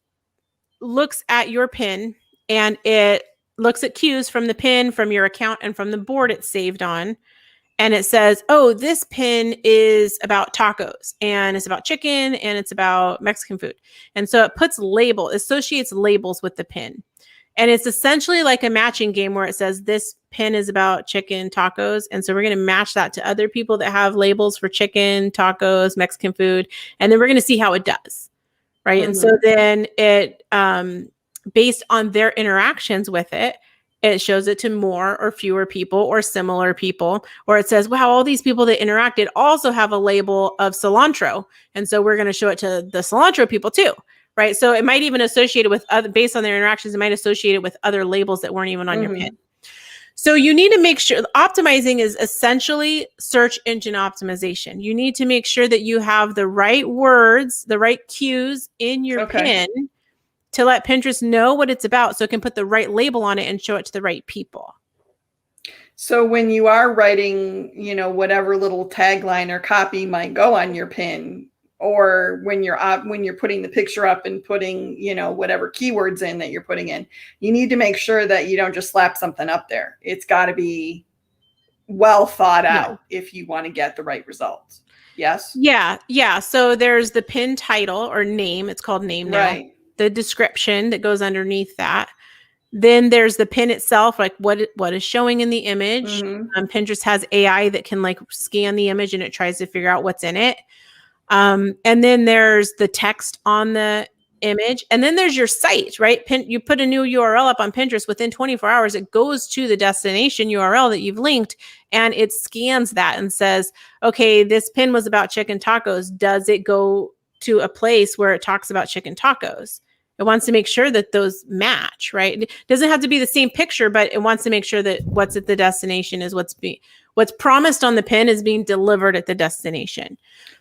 looks at your pin and it looks at cues from the pin, from your account, and from the board it's saved on. And it says, oh, this pin is about tacos and it's about chicken and it's about Mexican food. And so it associates labels with the pin. And it's essentially like a matching game where it says this pin is about chicken, tacos. And so we're going to match that to other people that have labels for chicken, tacos, Mexican food. And then we're going to see how it does. Right. And so then it, based on their interactions with it, it shows it to more or fewer people or similar people, or it says, wow, all these people that interacted also have a label of cilantro. And so we're going to show it to the cilantro people too, right? So it might even associate it with based on their interactions, it might associate it with other labels that weren't even on your pin. So you need to make sure optimizing is essentially search engine optimization. You need to make sure that you have the right words, the right cues in your pin to let Pinterest know what it's about so it can put the right label on it and show it to the right people. So when you are writing, whatever little tagline or copy might go on your pin, or when you're putting the picture up and putting, whatever keywords in that you're putting in, you need to make sure that you don't just slap something up there. It's got to be well thought out if you want to get the right results. Yes? Yeah. So there's the pin title or name. It's called name now. Right. The description that goes underneath that. Then there's the pin itself, like what is showing in the image. Pinterest has AI that can like scan the image and it tries to figure out what's in it. And then there's the text on the image. And then there's your site, right? You put a new URL up on Pinterest, within 24 hours, it goes to the destination URL that you've linked and it scans that and says, okay, this pin was about chicken tacos. Does it go to a place where it talks about chicken tacos? It wants to make sure that those match, right? It doesn't have to be the same picture, but it wants to make sure that what's at the destination is what's promised on the pin is being delivered at the destination.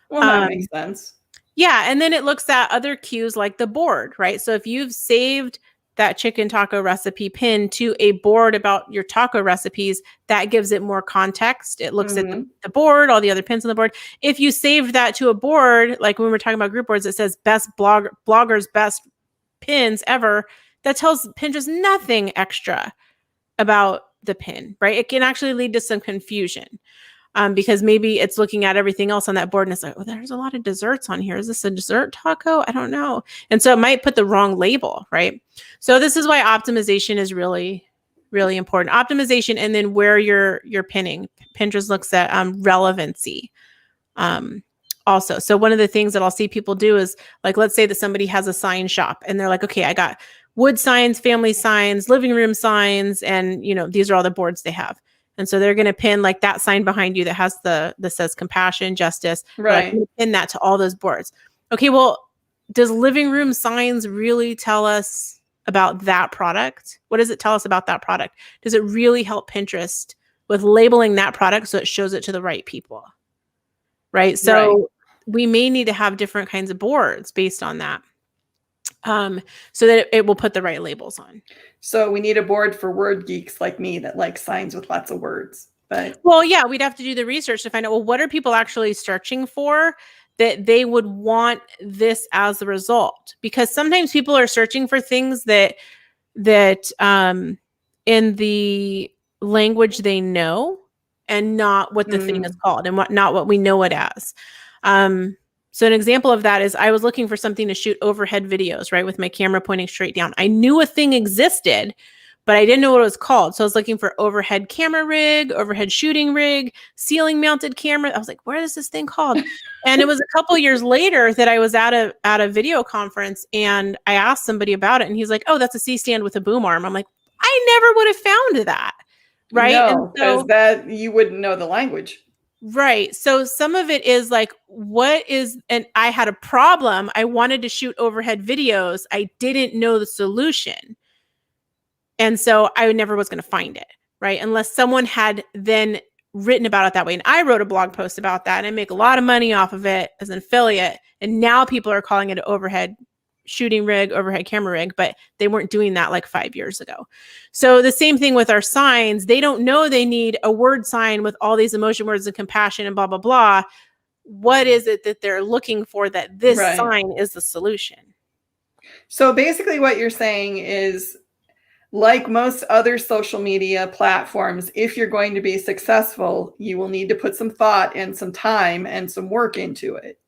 Well, that makes sense. Yeah. And then it looks at other cues like the board, right? So if you've saved that chicken taco recipe pin to a board about your taco recipes, that gives it more context. It looks at the board, all the other pins on the board. If you saved that to a board, like when we're talking about group boards, it says best bloggers, best pins ever, that tells Pinterest nothing extra about the pin, right? It can actually lead to some confusion because maybe it's looking at everything else on that board and it's like, oh, there's a lot of desserts on here. Is this a dessert taco? I don't know. And so it might put the wrong label, right? So this is why optimization is really, really important. Optimization and then where you're pinning. Pinterest looks at relevancy. Also, so one of the things that I'll see people do is like, let's say that somebody has a sign shop and they're like, okay, I got wood signs, family signs, living room signs, and these are all the boards they have. And so they're going to pin like that sign behind you that has that says compassion, justice. Right. Like, pin that to all those boards. Okay, well, does living room signs really tell us about that product? What does it tell us about that product? Does it really help Pinterest with labeling that product so it shows it to the right people? Right. So we may need to have different kinds of boards based on that. So that it will put the right labels on. So we need a board for word geeks like me that like signs with lots of words. But well, yeah, we'd have to do the research to find out, well, what are people actually searching for that they would want this as the result? Because sometimes people are searching for things that in the language they know and not what the thing is called and not what we know it as. So an example of that is I was looking for something to shoot overhead videos, right? With my camera pointing straight down. I knew a thing existed, but I didn't know what it was called. So I was looking for overhead camera rig, overhead shooting rig, ceiling mounted camera. I was like, what is this thing called? And it was a couple years later that I was at a video conference and I asked somebody about it and he's like, oh, that's a C-stand with a boom arm. I'm like, I never would have found that. Right. No, because that you wouldn't know the language. Right. So some of it is like, and I had a problem. I wanted to shoot overhead videos. I didn't know the solution. And so I never was going to find it. Right. Unless someone had then written about it that way. And I wrote a blog post about that and I make a lot of money off of it as an affiliate. And now people are calling it an overhead shooting rig, overhead camera rig, but they weren't doing that like 5 years ago. So the same thing with our signs. They don't know they need a word sign with all these emotion words and compassion and blah, blah, blah. What is it that they're looking for that this sign is the solution? So basically what you're saying is, like most other social media platforms, if you're going to be successful, you will need to put some thought and some time and some work into it.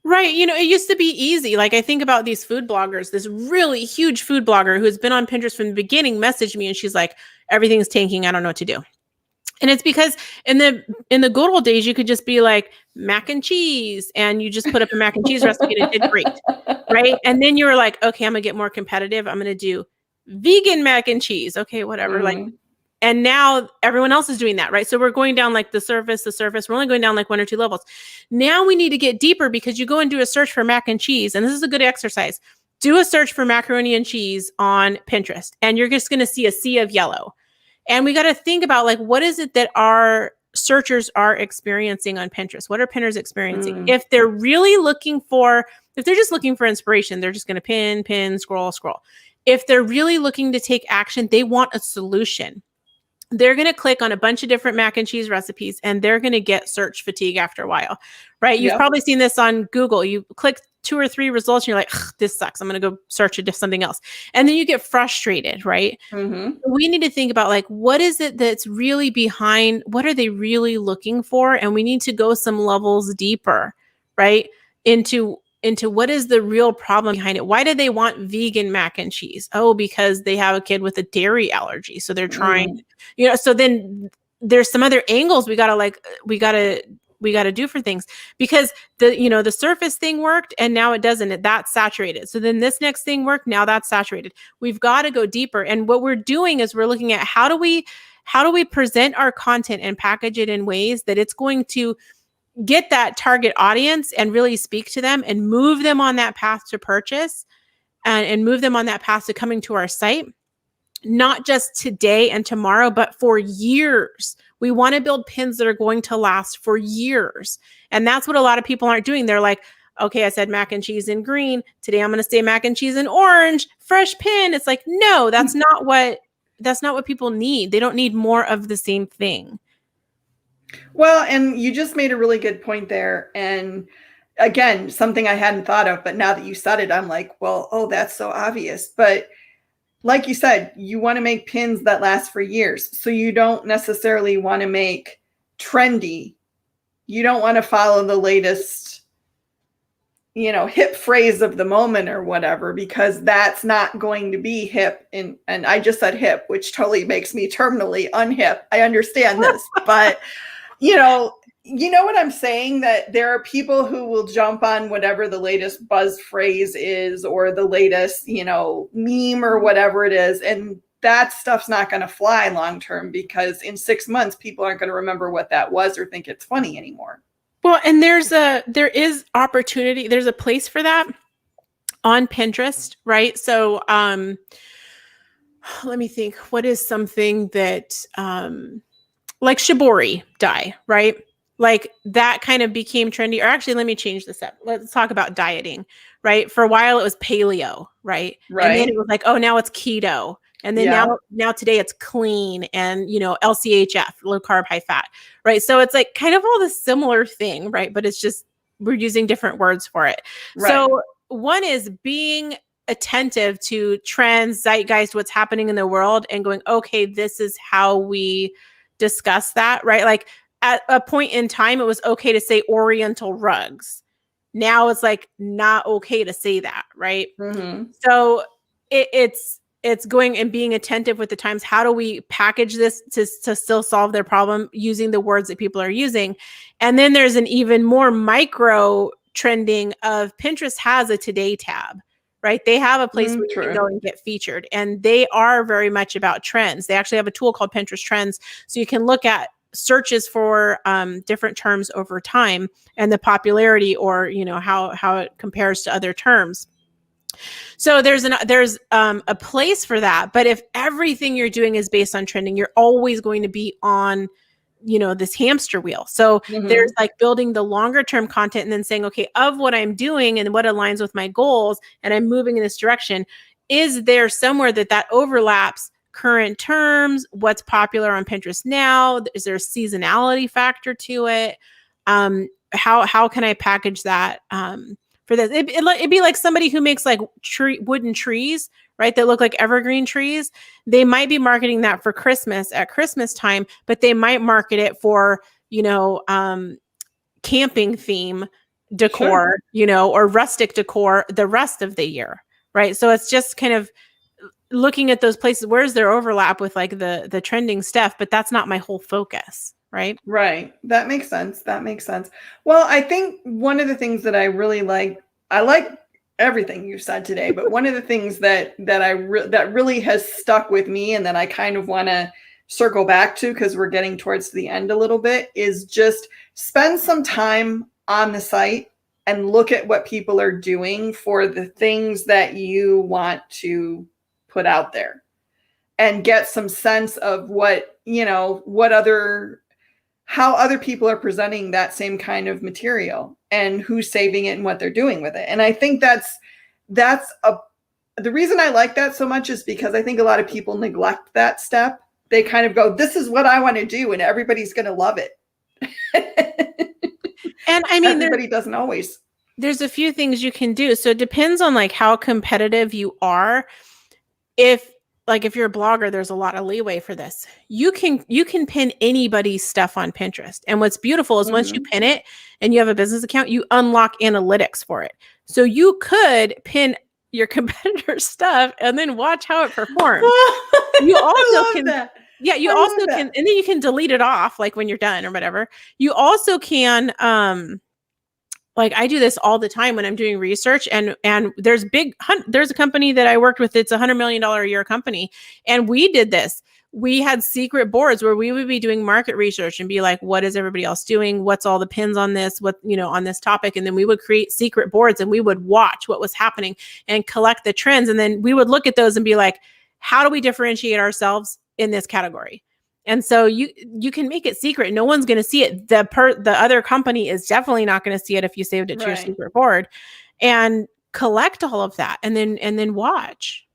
Right. It used to be easy. Like I think about these food bloggers, this really huge food blogger who's been on Pinterest from the beginning messaged me and she's like, everything's tanking. I don't know what to do. And it's because in the good old days, you could just be like mac and cheese and you just put up a mac and cheese recipe and it did great. Right. And then you were like, okay, I'm gonna get more competitive. I'm going to do vegan mac and cheese. Okay, whatever. Like, and now everyone else is doing that, right? So we're going down like the surface. We're only going down like 1 or 2 levels. Now we need to get deeper because you go and do a search for mac and cheese. And this is a good exercise. Do a search for macaroni and cheese on Pinterest. And you're just going to see a sea of yellow. And we got to think about like, what is it that our searchers are experiencing on Pinterest? What are pinners experiencing? If they're just looking for inspiration, they're just going to pin, scroll. If they're really looking to take action, they want a solution. they're going to click on a bunch of different mac and cheese recipes and they're going to get search fatigue after a while, right? You've Yep. probably seen this on Google. You click 2 or 3 results and you're like, this sucks. I'm going to go search something else. And then you get frustrated, right? Mm-hmm. We need to think about like, what is it that's really behind? What are they really looking for? And we need to go some levels deeper, right? Into what is the real problem behind it? Why do they want vegan mac and cheese? Oh, because they have a kid with a dairy allergy. So they're trying, so then there's some other angles we gotta do for things, because the surface thing worked and now it doesn't. That's saturated. So then this next thing worked, now that's saturated. We've got to go deeper. And what we're doing is we're looking at how do we present our content and package it in ways that it's going to get that target audience and really speak to them and move them on that path to purchase and move them on that path to coming to our site, not just today and tomorrow, but for years. We want to build pins that are going to last for years. And that's what a lot of people aren't doing. They're like, okay, I said mac and cheese in green. Today I'm going to say mac and cheese in orange, fresh pin. It's like, no, that's not what people need. They don't need more of the same thing. Well, and you just made a really good point there. And again, something I hadn't thought of, but now that you said it, I'm like, well, oh, that's so obvious. But like you said, you want to make pins that last for years. So you don't necessarily want to make trendy. You don't want to follow the latest, hip phrase of the moment or whatever, because that's not going to be hip. And I just said hip, which totally makes me terminally unhip. I understand this, but you know what I'm saying, that there are people who will jump on whatever the latest buzz phrase is or the latest, meme or whatever it is. And that stuff's not going to fly long term, because in 6 months, people aren't going to remember what that was or think it's funny anymore. Well, and there is opportunity. There's a place for that on Pinterest, right? So let me think. What is something that like shibori dye, right? Like that kind of became trendy. Or actually, let me change this up. Let's talk about dieting, right? For a while, it was paleo, right? And then it was like, oh, now it's keto. And then now today it's clean and, LCHF, low carb, high fat, right? So it's like kind of all the similar thing, right? But it's just, we're using different words for it. Right. So one is being attentive to trends, zeitgeist, what's happening in the world, and going, okay, this is how we discuss that, right? Like at a point in time, it was okay to say Oriental rugs. Now it's like not okay to say that, right? Mm-hmm. So it's going and being attentive with the times. How do we package this to still solve their problem using the words that people are using? And then there's an even more micro trending of Pinterest has a today tab. Right? They have a place where you can go and get featured, and they are very much about trends. They actually have a tool called Pinterest Trends. So you can look at searches for different terms over time and the popularity, or, how it compares to other terms. So there's a place for that. But if everything you're doing is based on trending, you're always going to be on this hamster wheel. So there's like building the longer term content and then saying, okay, of what I'm doing and what aligns with my goals, and I'm moving in this direction, is there somewhere that overlaps current terms? What's popular on Pinterest now? Is there a seasonality factor to it? How can I package that for this? It'd be like somebody who makes like wooden trees, right? That look like evergreen trees. They might be marketing that for Christmas at Christmas time, but they might market it for, camping theme decor, or rustic decor the rest of the year, right? So it's just kind of looking at those places. Where's their overlap with like the trending stuff? But that's not my whole focus, right? Right. That makes sense. Well, I think one of the things that I really like, I like everything you said today, but one of the things that really has stuck with me, and that I kind of want to circle back to, because we're getting towards the end a little bit, is just spend some time on the site and look at what people are doing for the things that you want to put out there, and get some sense of how other people are presenting that same kind of material, and who's saving it and what they're doing with it. And I think the reason I like that so much is because I think a lot of people neglect that step they kind of go, this is what I want to do, and everybody's going to love it. And I mean, everybody doesn't always. There's a few things you can do. So it depends on like how competitive you are. If you're a blogger, there's a lot of leeway for this. You can pin anybody's stuff on Pinterest. And what's beautiful is once you pin it and you have a business account, you unlock analytics for it. So you could pin your competitor's stuff and then watch how it performs. You also can that. Yeah, you also can, and then you can delete it off like when you're done or whatever. You also can like I do this all the time when I'm doing research, and there's a company that I worked with. It's $100 million a year company. And we did this. We had secret boards where we would be doing market research and be like, what is everybody else doing? What's all the pins on this? What, on this topic. And then we would create secret boards and we would watch what was happening and collect the trends. And then we would look at those and be like, how do we differentiate ourselves in this category? And so you can make it secret. No one's going to see it. The other company is definitely not going to see it if you saved it to your secret board. And collect all of that and then watch.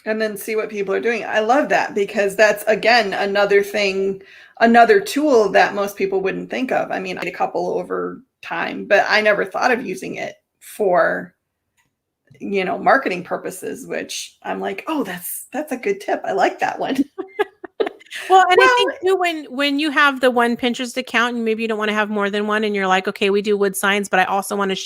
And then see what people are doing. I love that, because that's, again, another tool that most people wouldn't think of. I mean, I did a couple over time, but I never thought of using it for, marketing purposes, which I'm like, oh, that's a good tip. I like that one. Well, and I think too, when you have the one Pinterest account and maybe you don't want to have more than one, and you're like, okay, we do wood signs, but I also want to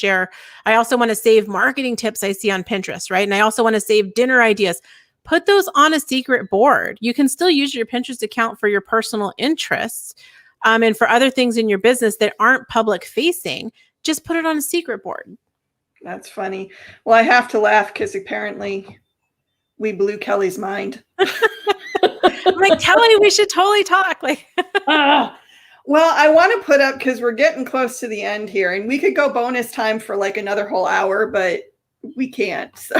save marketing tips I see on Pinterest, right? And I also want to save dinner ideas. Put those on a secret board. You can still use your Pinterest account for your personal interests and for other things in your business that aren't public facing. Just put it on a secret board. That's funny. Well, I have to laugh because apparently we blew Kelly's mind. I'm like, Kelly, we should totally talk. Like, well, I want to put up, because we're getting close to the end here, and we could go bonus time for like another whole hour, but we can't. So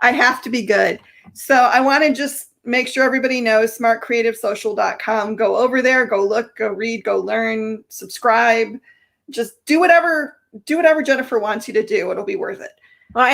I have to be good. So I want to just make sure everybody knows smartcreativesocial.com. Go over there, go look, go read, go learn, subscribe. Just do whatever Jennifer wants you to do. It'll be worth it. Well, I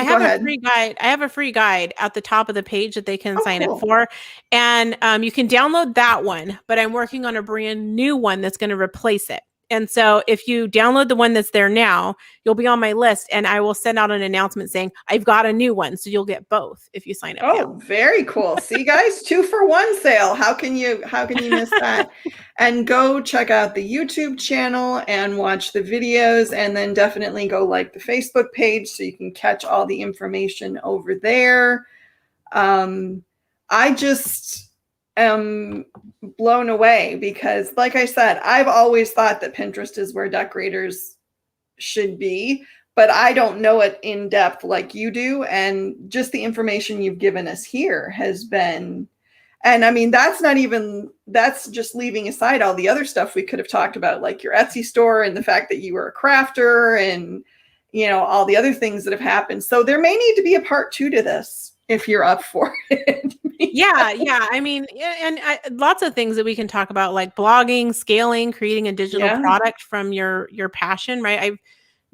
have a free guide. I have a free guide at the top of the page that they can sign up for. And you can download that one, but I'm working on a brand new one that's going to replace it. And so if you download the one that's there now, you'll be on my list, and I will send out an announcement saying I've got a new one. So you'll get both if you sign up. Oh, very cool. See, guys, 2-for-1 sale. How can you miss that? And go check out the YouTube channel and watch the videos, and then definitely go like the Facebook page so you can catch all the information over there. I just am blown away because, like I said, I've always thought that Pinterest is where decorators should be, but I don't know it in depth like you do. And just the information you've given us here has been, and I mean, that's just leaving aside all the other stuff we could have talked about, like your Etsy store and the fact that you were a crafter and, all the other things that have happened. So there may need to be a part 2 to this if you're up for it. Yeah. I mean, and lots of things that we can talk about, like blogging, scaling, creating a digital product from your passion, right? I've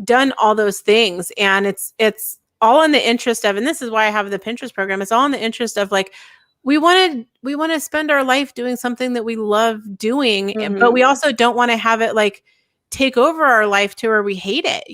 done all those things, and it's all in the interest of, and this is why I have the Pinterest program. It's all in the interest of, like, we want to spend our life doing something that we love doing, but we also don't want to have it like take over our life to where we hate it,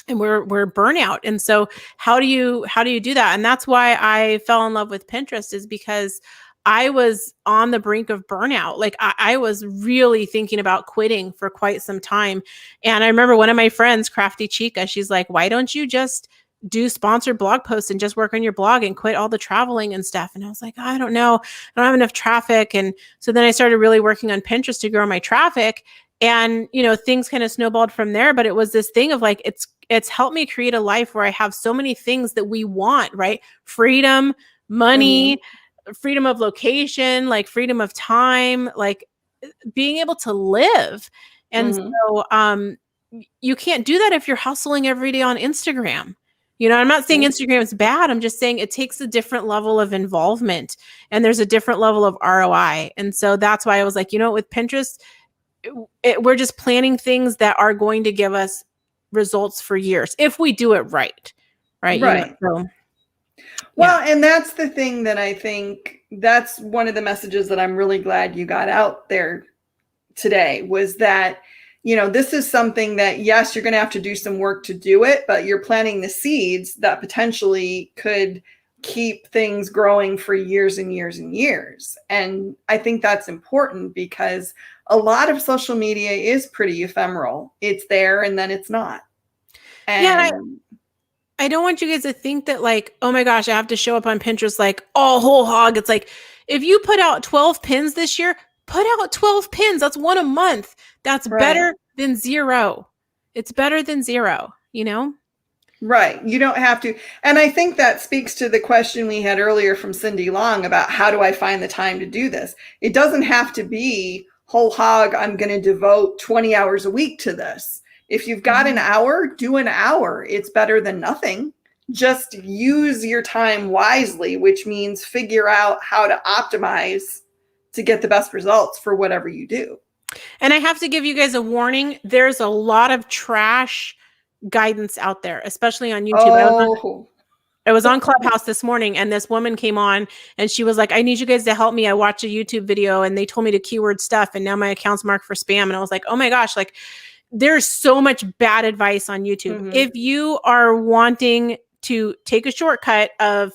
and we're burnout. And so how do you do that? And that's why I fell in love with Pinterest, is because I was on the brink of burnout. Like I was really thinking about quitting for quite some time. And I remember one of my friends, Crafty Chica, she's like, why don't you just do sponsored blog posts and just work on your blog and quit all the traveling and stuff? And I was like, I don't know. I don't have enough traffic. And so then I started really working on Pinterest to grow my traffic. And, things kind of snowballed from there. But it was this thing of like, it's helped me create a life where I have so many things that we want, right? Freedom, money, freedom of location, like freedom of time, like being able to live. And so you can't do that if you're hustling every day on Instagram. I'm not saying Instagram is bad. I'm just saying it takes a different level of involvement, and there's a different level of ROI. And so that's why I was like, with Pinterest, we're just planning things that are going to give us results for years if we do it right. Right. So Well, and that's the thing that I think that's one of the messages that I'm really glad you got out there today was that, this is something that, yes, you're going to have to do some work to do it, but you're planting the seeds that potentially could keep things growing for years and years and years. And I think that's important because a lot of social media is pretty ephemeral. It's there and then it's not. And I don't want you guys to think that like, oh my gosh, I have to show up on Pinterest like all whole hog. It's like, if you put out 12 pins this year, put out 12 pins. That's one a month. That's better than zero. It's better than zero, Right. You don't have to. And I think that speaks to the question we had earlier from Cindy Long about how do I find the time to do this? It doesn't have to be whole hog. I'm going to devote 20 hours a week to this. If you've got an hour, do an hour. It's better than nothing. Just use your time wisely, which means figure out how to optimize to get the best results for whatever you do. And I have to give you guys a warning. There's a lot of trash guidance out there, especially on YouTube. I was on Clubhouse this morning and this woman came on and she was like, I need you guys to help me. I watched a YouTube video and they told me to keyword stuff and now my account's marked for spam. And I was like, oh my gosh, like there's so much bad advice on YouTube. Mm-hmm. If you are wanting to take a shortcut of,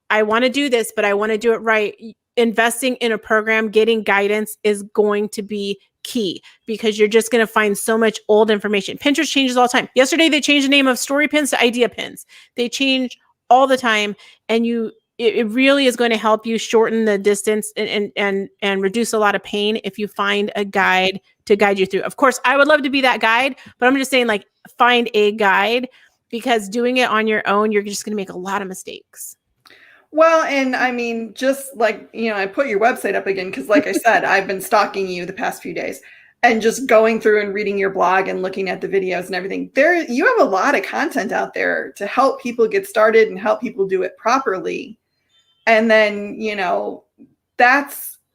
I want to do this, but I want to do it right, investing in a program, getting guidance is going to be key because you're just going to find so much old information. Pinterest changes all the time. Yesterday, they changed the name of story pins to idea pins. They change all the time. And it really is going to help you shorten the distance and reduce a lot of pain if you find a guide to guide you through. Of course, I would love to be that guide, but I'm just saying like find a guide because doing it on your own, you're just going to make a lot of mistakes. Well, and I mean, just like, I put your website up again, because like I said, I've been stalking you the past few days and just going through and reading your blog and looking at the videos and everything. You have a lot of content out there to help people get started and help people do it properly. And then,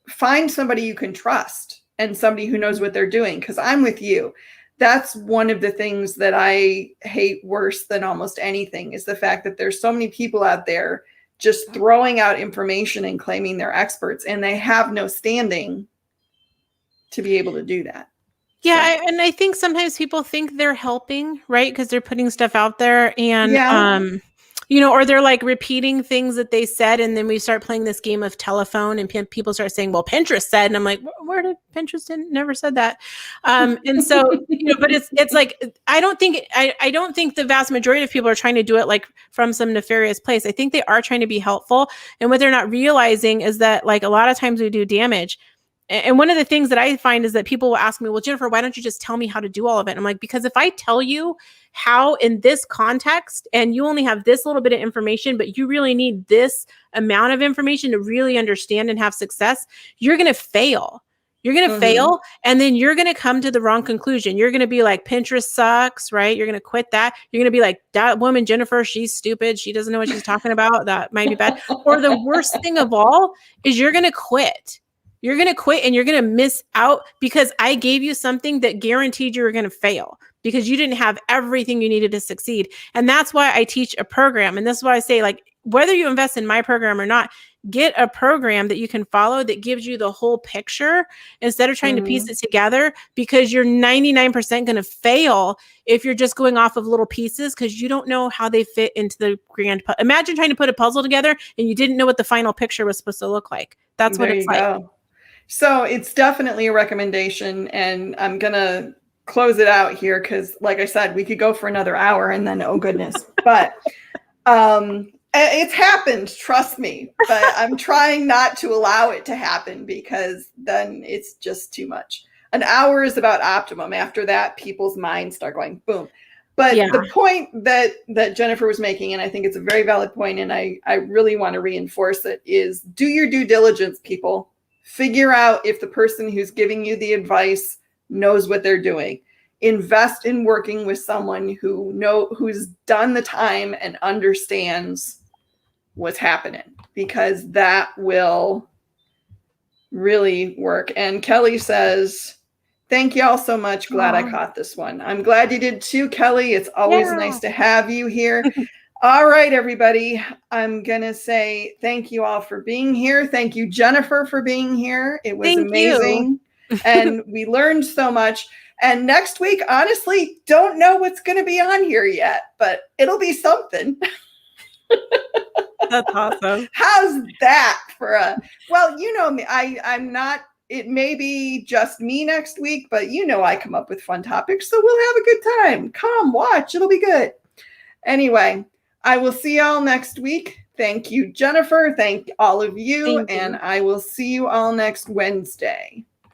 find somebody you can trust and somebody who knows what they're doing. Because I'm with you. That's one of the things that I hate worse than almost anything is the fact that there's so many people out there just throwing out information and claiming they're experts, and they have no standing to be able to do that. Yeah. And I think sometimes people think they're helping, right? Because they're putting stuff out there and, or they're like repeating things that they said. And then we start playing this game of telephone and people start saying, well, Pinterest said, and I'm like, where did Pinterest never said that. And so, but it's like, I don't think the vast majority of people are trying to do it like from some nefarious place. I think they are trying to be helpful. And what they're not realizing is that like a lot of times we do damage. And one of the things that I find is that people will ask me, well, Jennifer, why don't you just tell me how to do all of it? And I'm like, because if I tell you how in this context, and you only have this little bit of information, but you really need this amount of information to really understand and have success, you're going to fail. You're going to fail. And then you're going to come to the wrong conclusion. You're going to be like, Pinterest sucks, right? You're going to quit that. You're going to be like, that woman, Jennifer, she's stupid. She doesn't know what she's talking about. That might be bad. Or the worst thing of all is you're going to quit. You're going to quit and you're going to miss out because I gave you something that guaranteed you were going to fail because you didn't have everything you needed to succeed. And that's why I teach a program. And this is why I say, like, whether you invest in my program or not, get a program that you can follow that gives you the whole picture instead of trying to piece it together, because you're 99% going to fail if you're just going off of little pieces because you don't know how they fit into the grand. Imagine trying to put a puzzle together and you didn't know what the final picture was supposed to look like. That's what it's like. So it's definitely a recommendation, and I'm going to close it out here because, like I said, we could go for another hour and then, oh goodness. But it's happened, trust me. But I'm trying not to allow it to happen because then it's just too much. An hour is about optimum. After that, people's minds start going boom. But the point that Jennifer was making, and I think it's a very valid point, and I really want to reinforce it, is do your due diligence, people. Figure out if the person who's giving you the advice knows what they're doing. Invest in working with someone who's done the time and understands what's happening, because that will really work. And Kelly says, thank you all so much. Glad I caught this one. I'm glad you did too, Kelly. It's always nice to have you here. All right, everybody. I'm going to say thank you all for being here. Thank you, Jennifer, for being here. It was Thank you. amazing. And we learned so much. And next week, honestly, don't know what's going to be on here yet, but it'll be something. That's awesome. How's that for a, well, you know me, I'm not, it may be just me next week, but you know I come up with fun topics, so we'll have a good time. Come watch, it'll be good. Anyway, I will see y'all next week. Thank you, Jennifer. Thank all of you. Thank you. And I will see you all next Wednesday.